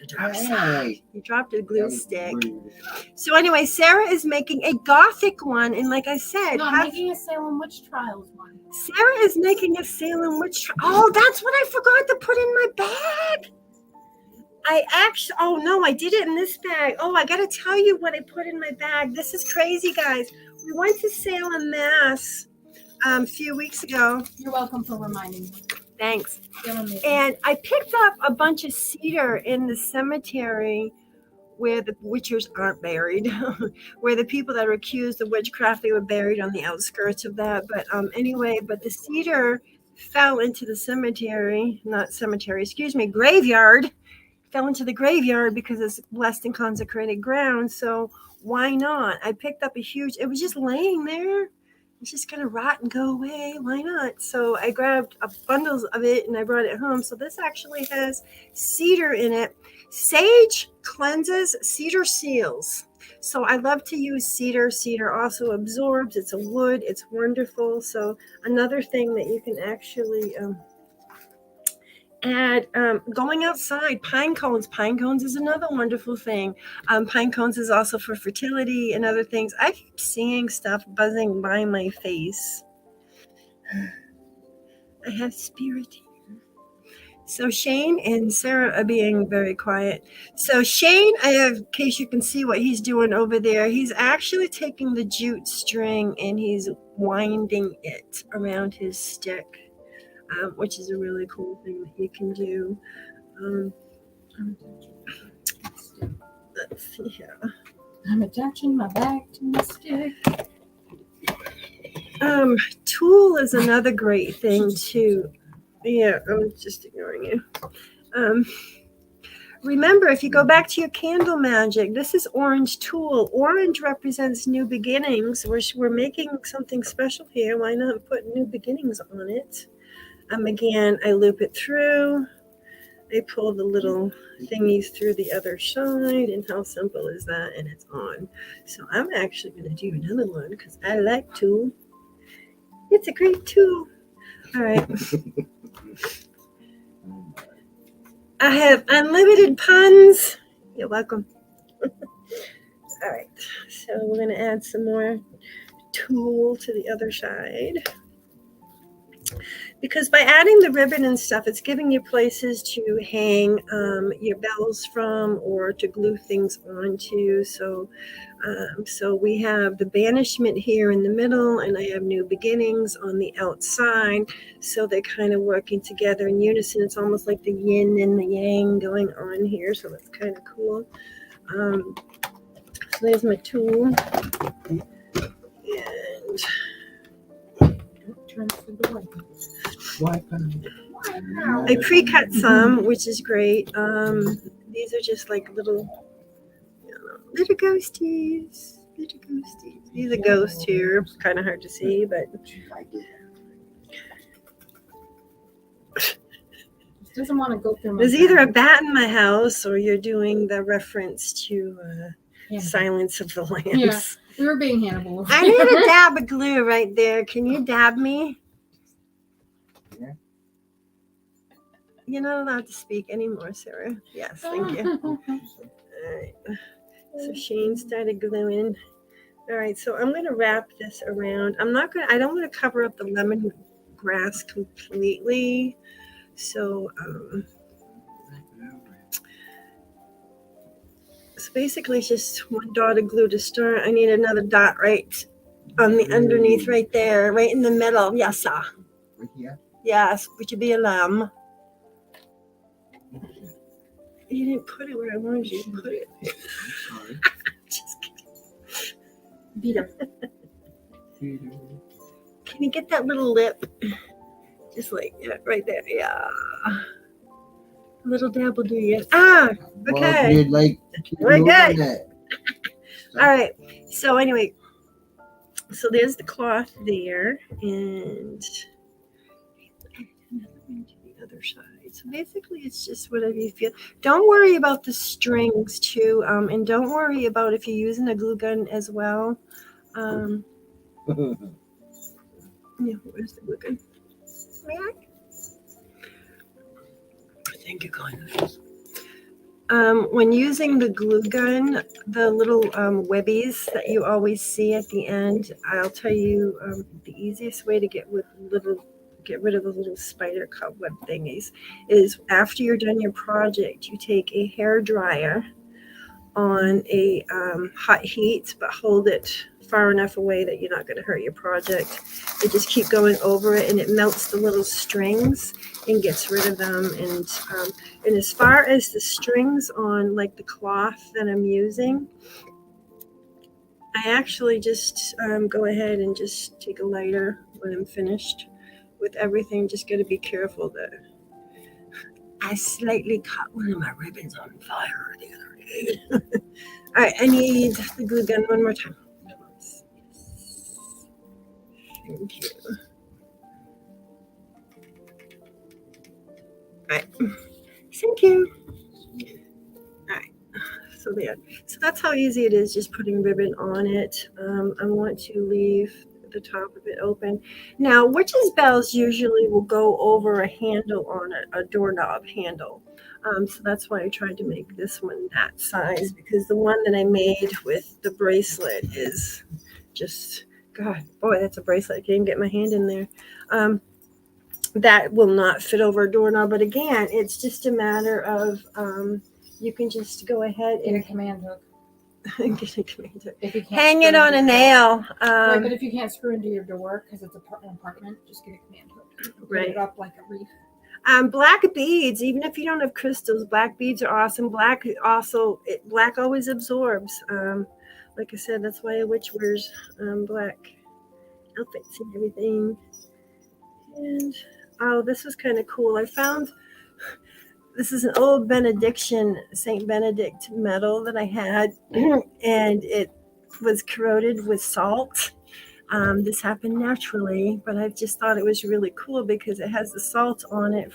The dark side. Hey. You dropped a glue That was stick. rude. So anyway, Sarah is making a gothic one, and like I said, No, I'm making a Salem Witch Trials one. Sarah is making a Salem witch. Oh, that's what I forgot to put in my bag. I did it in this bag. Oh, I gotta tell you what I put in my bag. This is crazy, guys. We went to Salem, Mass, a few weeks ago. You're welcome for reminding me. Thanks. You're amazing. And I picked up a bunch of cedar in the cemetery where the witchers aren't buried, where the people that are accused of witchcraft, they were buried on the outskirts of that. But but the cedar fell into the graveyard, fell into the graveyard because it's blessed and consecrated ground. So why not? I picked up it was just laying there. It's just gonna rot and go away. Why not? So I grabbed bundles of it and I brought it home. So this actually has cedar in it. Sage cleanses, cedar seals. So I love to use cedar. Cedar also absorbs. It's a wood. It's wonderful. So another thing that you can actually add, going outside, pine cones. Pine cones is another wonderful thing. Pine cones is also for fertility and other things. I keep seeing stuff buzzing by my face. I have spirit here. So Shane and Sarah are being very quiet. So Shane, in case you can see what he's doing over there, he's actually taking the jute string and he's winding it around his stick. Which is a really cool thing that you can do. Let's see here. I'm attaching my bag to my stick. Tulle is another great thing too. Yeah, I'm just ignoring you. Remember, if you go back to your candle magic, this is orange tulle. Orange represents new beginnings. We're making something special here. Why not put new beginnings on it? Again, I loop it through. I pull the little thingies through the other side, and how simple is that? And it's on. So I'm actually going to do another one because I like tulle. It's a great tool. All right. I have unlimited puns. You're welcome. All right. So we're going to add some more tulle to the other side. Because by adding the ribbon and stuff, it's giving you places to hang your bells from or to glue things onto. So we have the banishment here in the middle, and I have new beginnings on the outside. So they're kind of working together in unison. It's almost like the yin and the yang going on here. So that's kind of cool. So there's my tool. And I pre-cut some, which is great. These are just like little ghosties. Little ghosties. These are ghosts here. Kind of hard to see, but Doesn't want to go through my there's either a bat in my house or you're doing the reference to Silence of the Lambs. Yeah, we were being Hannibal. I need a dab of glue right there. Can you dab me? You're not allowed to speak anymore, Sarah. Yes, thank you. All right. So Shane started gluing. All right, so I'm going to wrap this around. I don't want to cover up the lemon grass completely. So, so basically it's just one dot of glue to start. I need another dot right on the underneath right there, right in the middle. Yes, sir. Right here. Yes, which would be a lamb. You didn't put it where I wanted you to put it. I'm sorry. Just kidding. Beat her. Can you get that little lip? Just like right there. Yeah. A little dab will do you. Ah, Well, okay. you'd like keep We're moving good. that. All right. So anyway, so there's the cloth there, and another one to the other side. So basically, it's just whatever you feel. Don't worry about the strings too, and don't worry about if you're using a glue gun as well. Yeah, where's the glue gun? Thank you, Glenn. When using the glue gun, the little webbies that you always see at the end, I'll tell you the easiest way to get rid of the little spider cobweb thingies is after you're done your project, you take a hair dryer on a hot heat, but hold it far enough away that you're not going to hurt your project. You just keep going over it, and it melts the little strings and gets rid of them. And as far as the strings on like the cloth that I'm using, I actually just go ahead and just take a lighter when I'm finished with everything. Just got to be careful that I slightly caught one of my ribbons on fire the other day. All right, I need the glue gun one more time. Yes. Thank you. All right. Thank you. All right. So there. So that's how easy it is, just putting ribbon on it. I want to leave the top of it open. Now, witches' bells usually will go over a handle on a doorknob handle. So that's why I tried to make this one that size, because the one that I made with the bracelet is just, God, boy, that's a bracelet. I can't even get my hand in there. That will not fit over a doorknob. But again, it's just a matter of you can just go ahead Get a and command hook. get a command hook. If you can't Hang screw it on into a your nail. door. Right, but if you can't screw into your door because it's an apartment, just get a command hook. Put Right. it up like a wreath. Black beads, even if you don't have crystals, black beads are awesome. Black always absorbs. Like I said, that's why a witch wears black outfits and everything. And oh, this was kind of cool. I found this is an old Saint Benedict medal that I had, and it was corroded with salt. This happened naturally, but I just thought it was really cool because it has the salt on it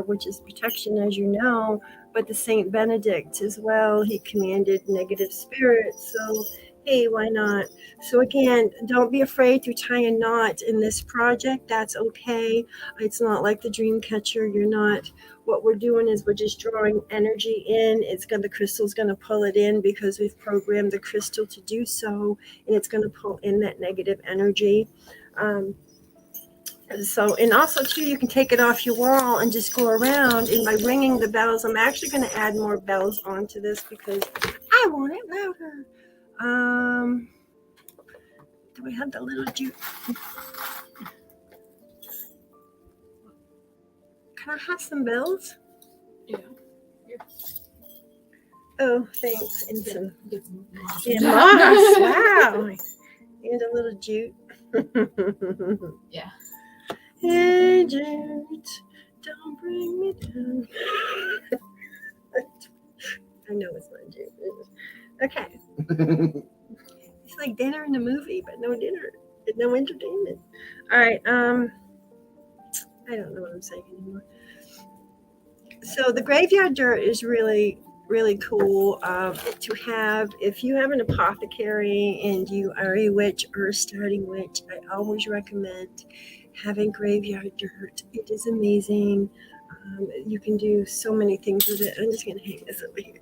which is protection, as you know, but the Saint Benedict as well, he commanded negative spirits. So, hey, why not? So again, don't be afraid to tie a knot in this project. That's okay. It's not like the dream catcher. What we're doing is we're just drawing energy in. The crystal's going to pull it in because we've programmed the crystal to do so, and it's going to pull in that negative energy. And also too, you can take it off your wall and just go around. And by ringing the bells, I'm actually going to add more bells onto this because I want it louder. Do we have the little juice? Can I have some bells? Yeah. Oh, thanks. And some Get some moss. Wow. And a little jute. Yeah. Hey, jute, don't bring me down. I know it's not jute. Okay. It's like dinner in a movie, but no dinner and no entertainment. All right. I don't know what I'm saying anymore. So the graveyard dirt is really, really cool to have. If you have an apothecary and you are a witch or a starting witch, I always recommend having graveyard dirt. It is amazing. You can do so many things with it. I'm just going to hang this over here.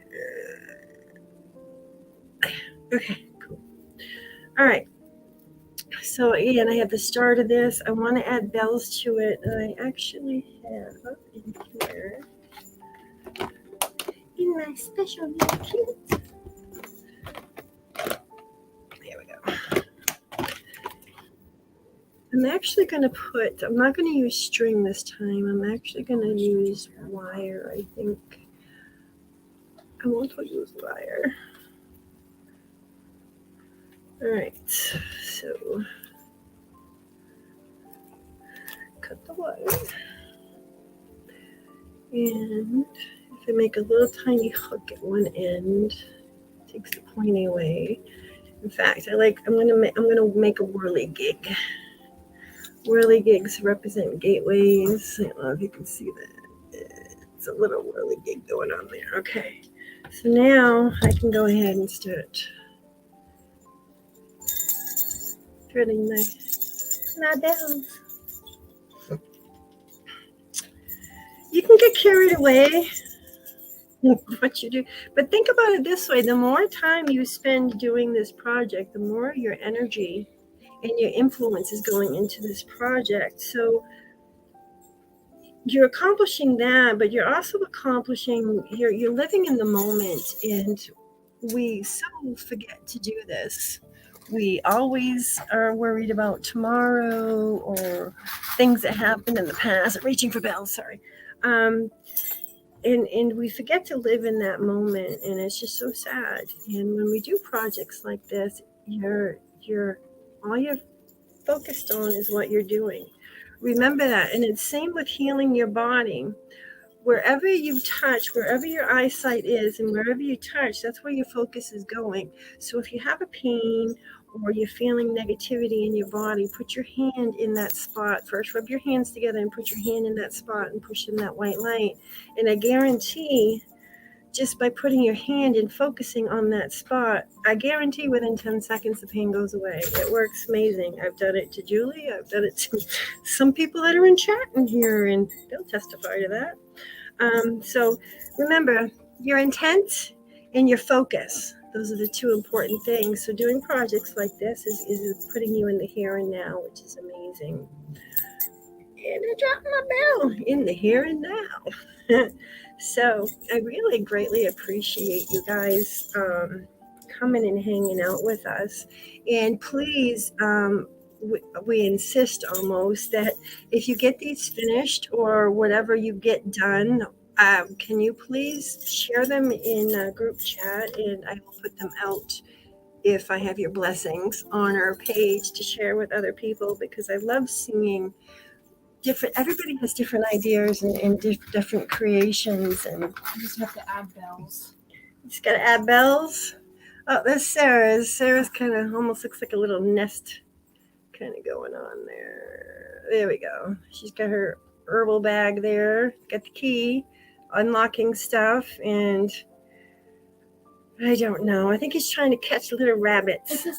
Okay, cool. All right. So again, I have the start of this. I want to add bells to it. I actually have up in here in my special little cute. There we go. I'm actually going to I'm not going to use string this time. I'm actually going to use wire, I think. I want to use wire. All right, so cut the wire. And if I make a little tiny hook at one end, it takes the pointy away. In fact, I'm gonna make a whirligig. Whirligigs represent gateways. I don't know if you can see that. It's a little whirligig going on there. Okay, so now I can go ahead and start threading my bells. You can get carried away with what you do, but think about it this way: the more time you spend doing this project, the more your energy and your influence is going into this project. So you're accomplishing that, but you're also accomplishing, you're living in the moment. And we so forget to do this. We always are worried about tomorrow or things that happened in the past. Reaching for bells, sorry. And we forget to live in that moment, and it's just so sad. And when we do projects like this, you're all you're focused on is what you're doing. Remember that. And it's same with healing your body. Wherever you touch, wherever your eyesight is, and wherever you touch, that's where your focus is going. So if you have a pain or you're feeling negativity in your body, put your hand in that spot. First, rub your hands together and put your hand in that spot and push in that white light. And I guarantee, just by putting your hand and focusing on that spot, I guarantee within 10 seconds the pain goes away. It works amazing. I've done it to Julie. I've done it to some people that are in chat in here, and they'll testify to that. So remember, your intent and your focus. Those are the two important things. So doing projects like this is putting you in the here and now, which is amazing. And I dropped my bell in the here and now. So I really greatly appreciate you guys coming and hanging out with us. And please, we insist almost that if you get these finished or whatever you get done, can you please share them in a group chat, and I will put them out if I have your blessings on our page to share with other people, because I love seeing everybody has different ideas and different creations, and You just have to add bells. just gotta add bells. Oh, there's Sarah's. Sarah's kind of almost looks like a little nest kind of going on there. There we go. She's got her herbal bag there, got the key, unlocking stuff, and I don't know. I think he's trying to catch little rabbits. It's a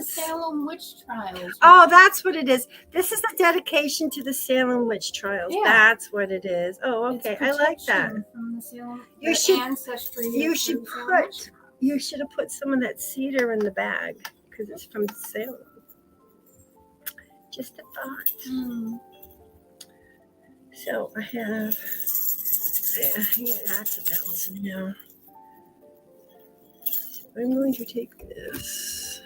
Salem witch trials. Oh, that's what it is. This is a dedication to the Salem witch trials. Yeah. That's what it is. Oh, okay. I like that. From the Salem, You should- ancestry. You should have put some of that cedar in the bag because it's from Salem. Just a thought. So I have lots of bells now. So I'm going to take this.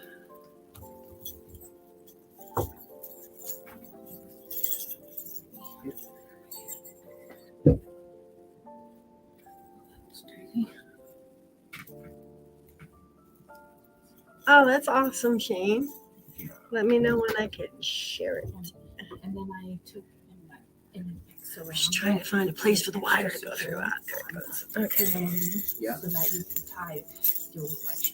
Oh, that's awesome, Shane. Let me know when I can share it. And then I took an X around. Just trying to find a place for the wire to go through. Ah, there it goes. Okay. Yeah. So that you can tie your wedge.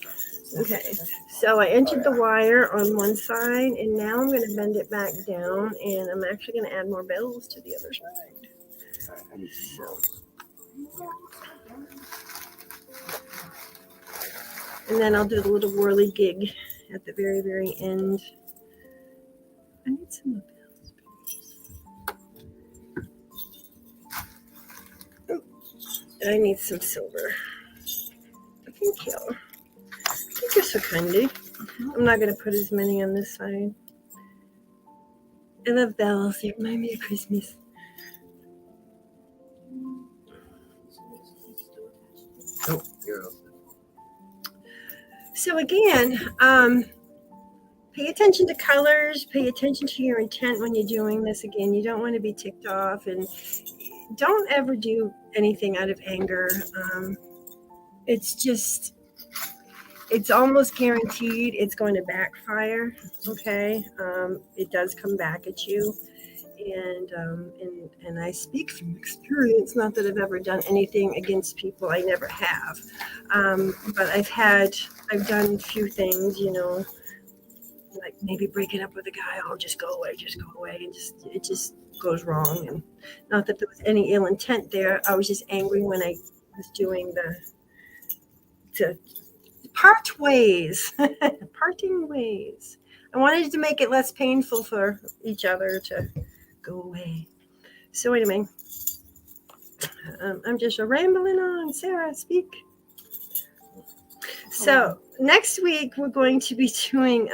Okay. So I entered the wire on one side, and now I'm going to bend it back down, and I'm actually going to add more bells to the other side. So. And then I'll do the little whirly gig at the very, very end. I need some more bells, please. I need some silver. Thank you. Thank you so kindly. I'm not going to put as many on this side. I love bells. They remind me of Christmas. Oh, you're all So again, pay attention to colors. Pay attention to your intent when you're doing this. Again, you don't want to be ticked off, and don't ever do anything out of anger. It's almost guaranteed it's going to backfire. Okay, it does come back at you, and I speak from experience. Not that I've ever done anything against people. I never have, but I've done a few things. Like maybe breaking up with a guy. Oh, just go away, and it just goes wrong. And not that there was any ill intent there. I was just angry when I was doing to part ways, parting ways. I wanted to make it less painful for each other to go away. So anyway, I'm just rambling on. Sarah, speak. So next week we're going to be doing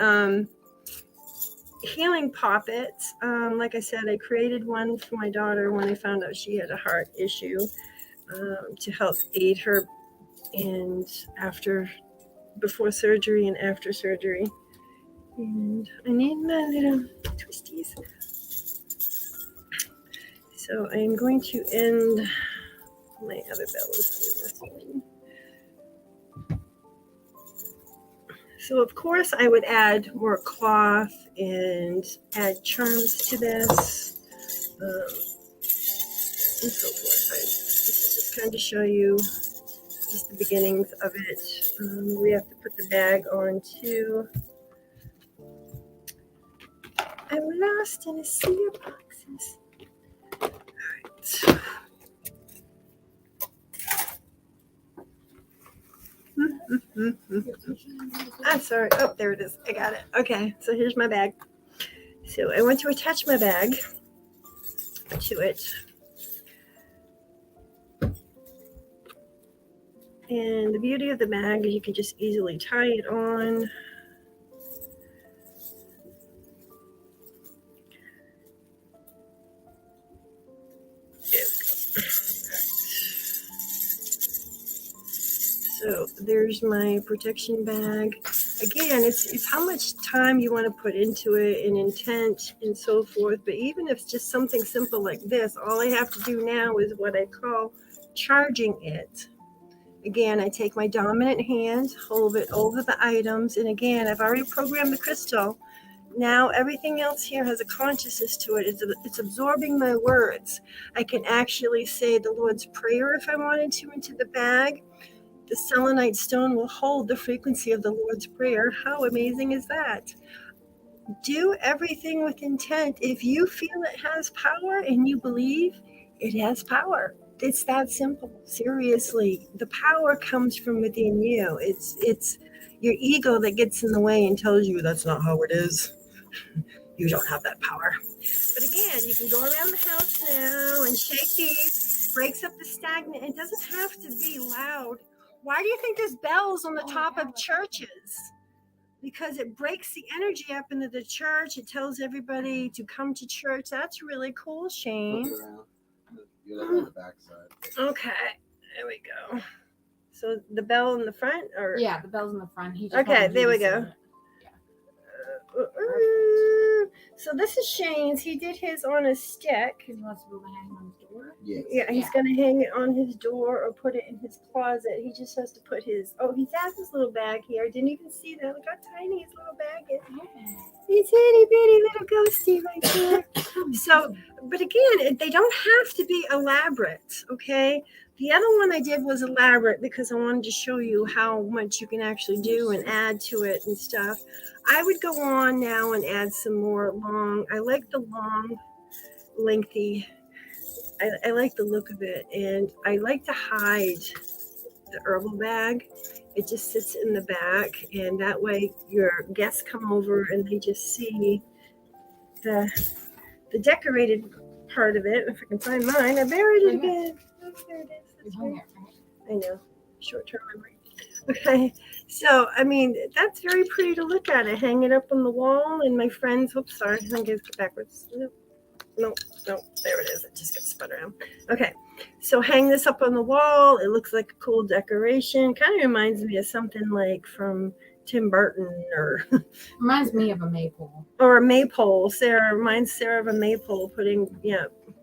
healing poppets. Like I said, I created one for my daughter when I found out she had a heart issue to help aid her and before surgery and after surgery. And I need my little twisties. So I am going to end my other bells. So of course I would add more cloth and add charms to this and so forth. This is just kind of to show you just the beginnings of it. We have to put the bag on too. I'm lost in a sea of boxes. All right. I'm sorry. Oh, there it is. I got it. Okay, so here's my bag. So I want to attach my bag to it. And the beauty of the bag is you can just easily tie it on. There we go. So there's my protection bag. Again, it's how much time you want to put into it and intent and so forth. But even if it's just something simple like this, all I have to do now is what I call charging it. Again, I take my dominant hand, hold it over the items. And again, I've already programmed the crystal. Now everything else here has a consciousness to it. It's absorbing my words. I can actually say the Lord's Prayer if I wanted to into the bag. The selenite stone will hold the frequency of the Lord's Prayer. How amazing is that? Do everything with intent. If you feel it has power and you believe it has power, it's that simple. Seriously, the power comes from within you. It's your ego that gets in the way and tells you that's not how it is. You don't have that power. But again, you can go around the house now and shake these, breaks up the stagnant. It doesn't have to be loud. Why do you think there's bells on the top of churches? Because it breaks the energy up into the church. It tells everybody to come to church. That's really cool, Shane. Flip it around. You're on the back side. Okay, there we go. So the bell in the front, or Yeah, the bell's in the front. He just okay, wanted you there we to see go. it. So this is Shane's. He did his on a stick. He wants to be able to hang on his door. Yes. Yeah, he's Yeah. gonna hang it on his door or put it in his closet. He just has to put his. Oh, he has his little bag here. I didn't even see that. Look how tiny his little bag is. He's itty bitty little ghosty right there. So, but again, they don't have to be elaborate. Okay. The other one I did was elaborate because I wanted to show you how much you can actually do and add to it and stuff. I would go on now and add some more long. I like the long, lengthy. I like the look of it, and I like to hide the herbal bag. It just sits in the back, and that way your guests come over and they just see the decorated part of it. If I can find mine, I buried it again. Oh, there it is. That's right. I know, short-term memory. Okay, so I mean that's very pretty to look at. It, hang it up on the wall, and my friends. Oops, sorry, I think it's backwards. No, there it is. It just gets spun around. Okay, so hang this up on the wall. It looks like a cool decoration. Kind of reminds me of something like from Tim Burton or Reminds me of a maypole. or a maypole. Sarah reminds Sarah of a maypole,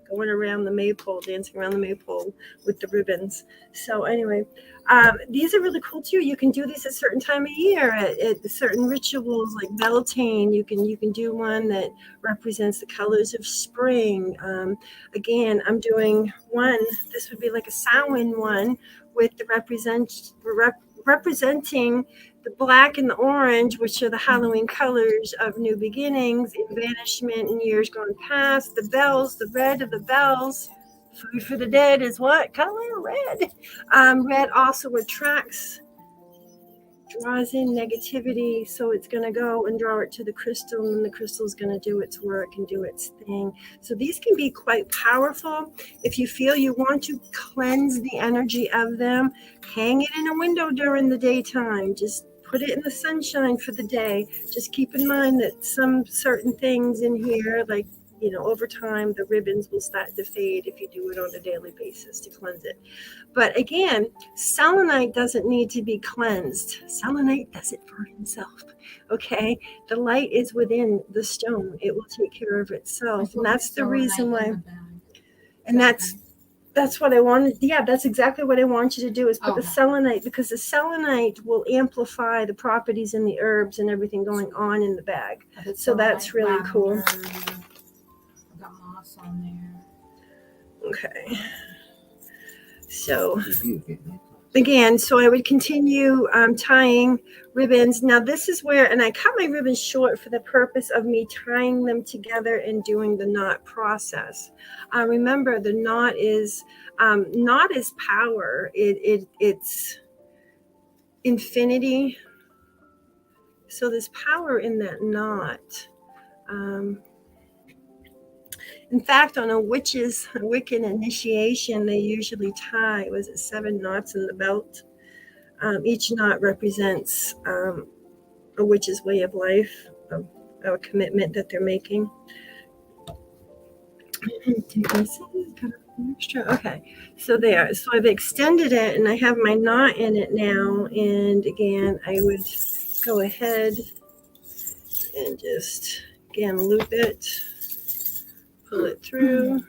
going around the maypole, dancing around the maypole with the ribbons. So anyway, these are really cool too. You can do these at a certain time of year, at certain rituals like Beltane. You can do one that represents the colors of spring. Again, I'm doing one. This would be like a Samhain one with the representing the black and the orange, which are the Halloween colors of new beginnings, evanishment in years gone past. The bells, the red of the bells. Food for the dead is what color? Red. Red also draws in negativity, so it's going to go and draw it to the crystal, and the crystal is going to do its work and do its thing. So these can be quite powerful. If you feel you want to cleanse the energy of them, hang it in a window during the daytime. Just put it in the sunshine for the day. Just keep in mind that some certain things in here, like, over time, the ribbons will start to fade if you do it on a daily basis to cleanse it. But again, selenite doesn't need to be cleansed. Selenite does it for himself. Okay? The light is within the stone. It will take care of itself. And that's the reason why. And that's what I wanted. Yeah, that's exactly what I want you to do is put the selenite, because the selenite will amplify the properties in the herbs and everything going on in the bag. So that's really cool. Got moss on there. Okay. So again, so I would continue tying ribbons. Now this is where, and I cut my ribbons short for the purpose of me tying them together and doing the knot process. Remember, the knot is power. It's infinity. So there's power in that knot. In fact, on a Wiccan initiation, they usually tie, 7 knots in the belt? Each knot represents a witch's way of life, a commitment that they're making. Okay, so there. So I've extended it, and I have my knot in it now. And again, I would go ahead and just, again, loop it. Pull it through.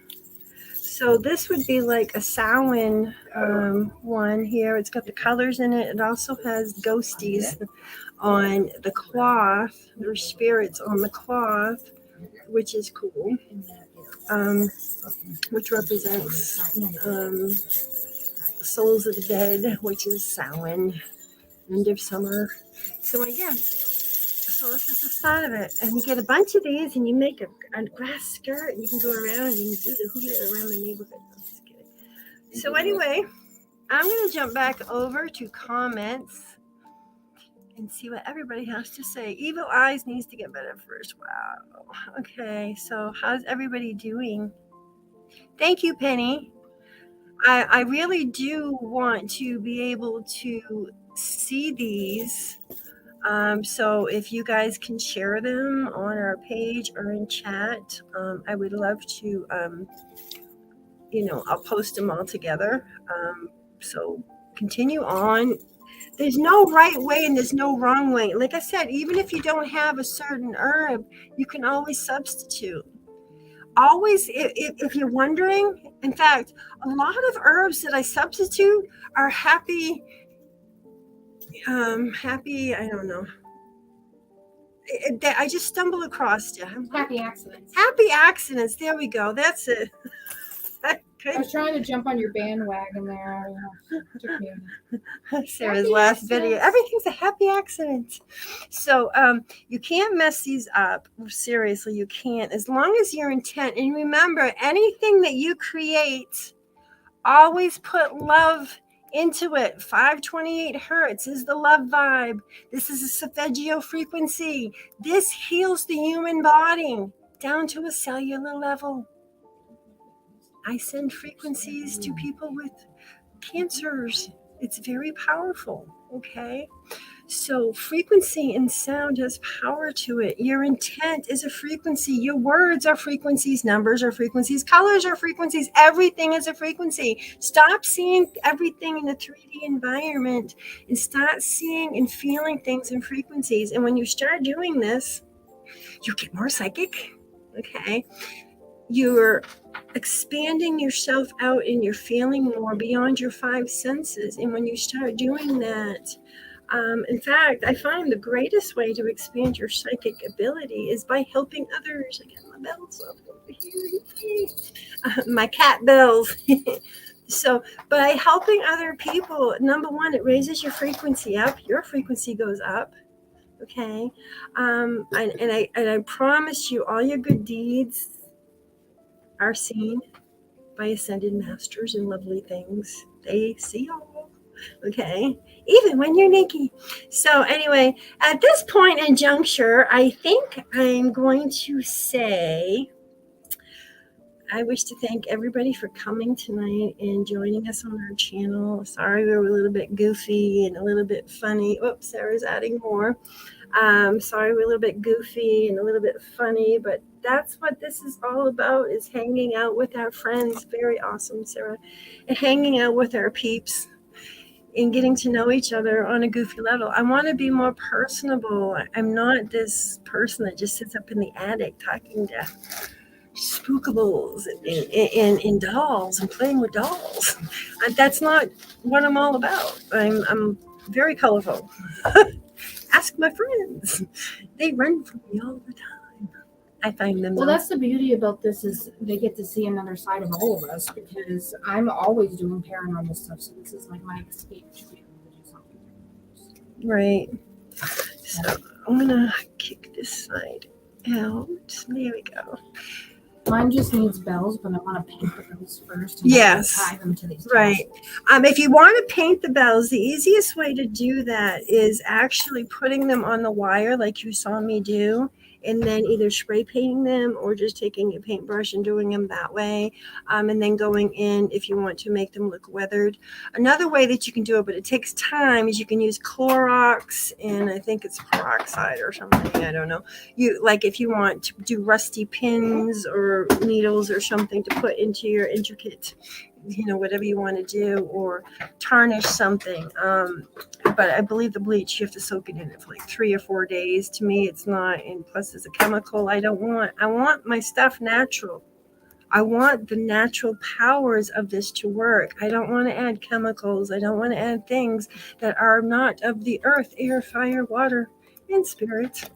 So this would be like a Samhain one here. It's got the colors in it. It also has ghosties on the cloth. There's spirits on the cloth, which is cool. Which represents the souls of the dead, which is Samhain, end of summer. So again. So this is the start of it. And you get a bunch of these, and you make a grass skirt, and you can go around and you can do the hula around the neighborhood. I'm just kidding. So anyway, I'm going to jump back over to comments and see what everybody has to say. Evil Eyes needs to get better first. Wow. Okay, so how's everybody doing? Thank you, Penny. I really do want to be able to see these. So if you guys can share them on our page or in chat, I would love to, I'll post them all together. So continue on. There's no right way and there's no wrong way. Like I said, even if you don't have a certain herb, you can always substitute. Always, if you're wondering, in fact, a lot of herbs that I substitute are happy, I don't know. I just stumble across it. Happy accidents. Happy accidents. There we go. That's it. I was trying to jump on your bandwagon there. Sarah's Happy last accidents. video. Everything's a happy accident. So you can't mess these up. Seriously, you can't. As long as your intent. And remember, anything that you create, always put love into it. 528 hertz is the love vibe. This is a solfeggio frequency. This heals the human body down to a cellular level. I send frequencies to people with cancers. It's very powerful. Okay. So frequency and sound has power to it. Your intent is a frequency. Your words are frequencies. Numbers are frequencies. Colors are frequencies. Everything is a frequency. Stop seeing everything in the 3D environment and start seeing and feeling things in frequencies. And when you start doing this, you get more psychic. Okay. You're expanding yourself out and you're feeling more beyond your five senses. And when you start doing that, in fact, I find the greatest way to expand your psychic ability is by helping others. I got my bells up over here. Yay. My cat bells. So, by helping other people, number one, it raises your frequency up. Your frequency goes up. Okay, and I promise you, all your good deeds are seen by ascended masters and lovely things. They see all. Okay, even when you're naked. So anyway, at this point in juncture, I think I'm going to say I wish to thank everybody for coming tonight and joining us on our channel. Sorry we were a little bit goofy and a little bit funny. Oops, Sarah's adding more. Sorry we're a little bit goofy and a little bit funny, but that's what this is all about, is hanging out with our friends. Very awesome, Sarah. And hanging out with our peeps and getting to know each other on a goofy level. I want to be more personable. I'm not this person that just sits up in the attic talking to spookables and dolls and playing with dolls. That's not what I'm all about. I'm very colorful. Ask my friends. They run from me all the time. I find them. Well, that's the beauty about this, is they get to see another side of all of us, because I'm always doing paranormal stuff. So this is like my escape to be able to do something. Right. So I'm gonna kick this side out. There we go. Mine just needs bells, but I want to paint the bells first. And Yes. tie them to these. Right. If you want to paint the bells, the easiest way to do that is actually putting them on the wire like you saw me do, and then either spray painting them or just taking a paintbrush and doing them that way, and then going in if you want to make them look weathered. Another way that you can do it, but it takes time, is you can use Clorox, and I think it's peroxide or something. I don't know. You like if you want to do rusty pins or needles or something to put into your intricate, whatever you want to do, or tarnish something. But I believe the bleach, you have to soak it in it for like 3 or 4 days. To me, it's not, and plus it's a chemical. I want my stuff natural. I want the natural powers of this to work. I don't want to add chemicals. I don't want to add things that are not of the earth, air, fire, water, and spirit.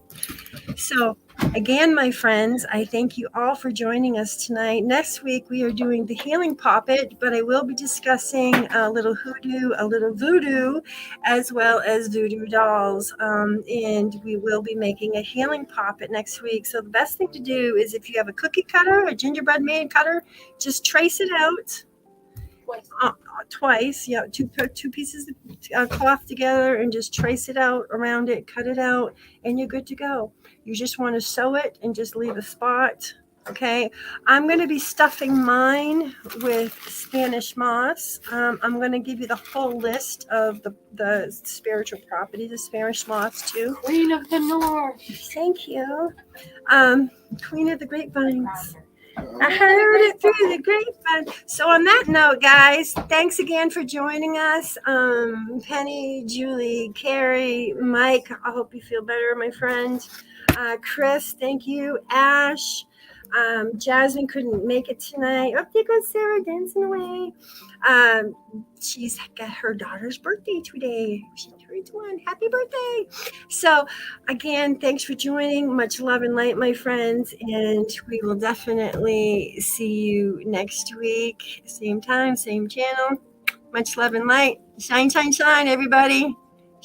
So again, my friends, I thank you all for joining us tonight. Next week, we are doing the healing poppet, but I will be discussing a little hoodoo, a little voodoo, as well as voodoo dolls. And we will be making a healing poppet next week. So the best thing to do is, if you have a cookie cutter, a gingerbread man cutter, just trace it out. Twice, two pieces of cloth together and just trace it out around it, cut it out, and you're good to go. You just want to sew it and just leave a spot. Okay, I'm going to be stuffing mine with Spanish moss. I'm going to give you the whole list of the spiritual properties of Spanish moss too. Queen of the North. Thank you. Queen of the grapevines. I heard it through the grapevine. So on that note, guys, thanks again for joining us. Penny, Julie, Carrie, Mike, I hope you feel better, my friend. Chris, thank you. Ash, Jasmine couldn't make it tonight. Oh, there goes Sarah dancing away. She's got her daughter's birthday today. She turned 1. Happy birthday. So again, thanks for joining. Much love and light, my friends. And we will definitely see you next week. Same time, same channel. Much love and light. Shine, shine, shine, everybody.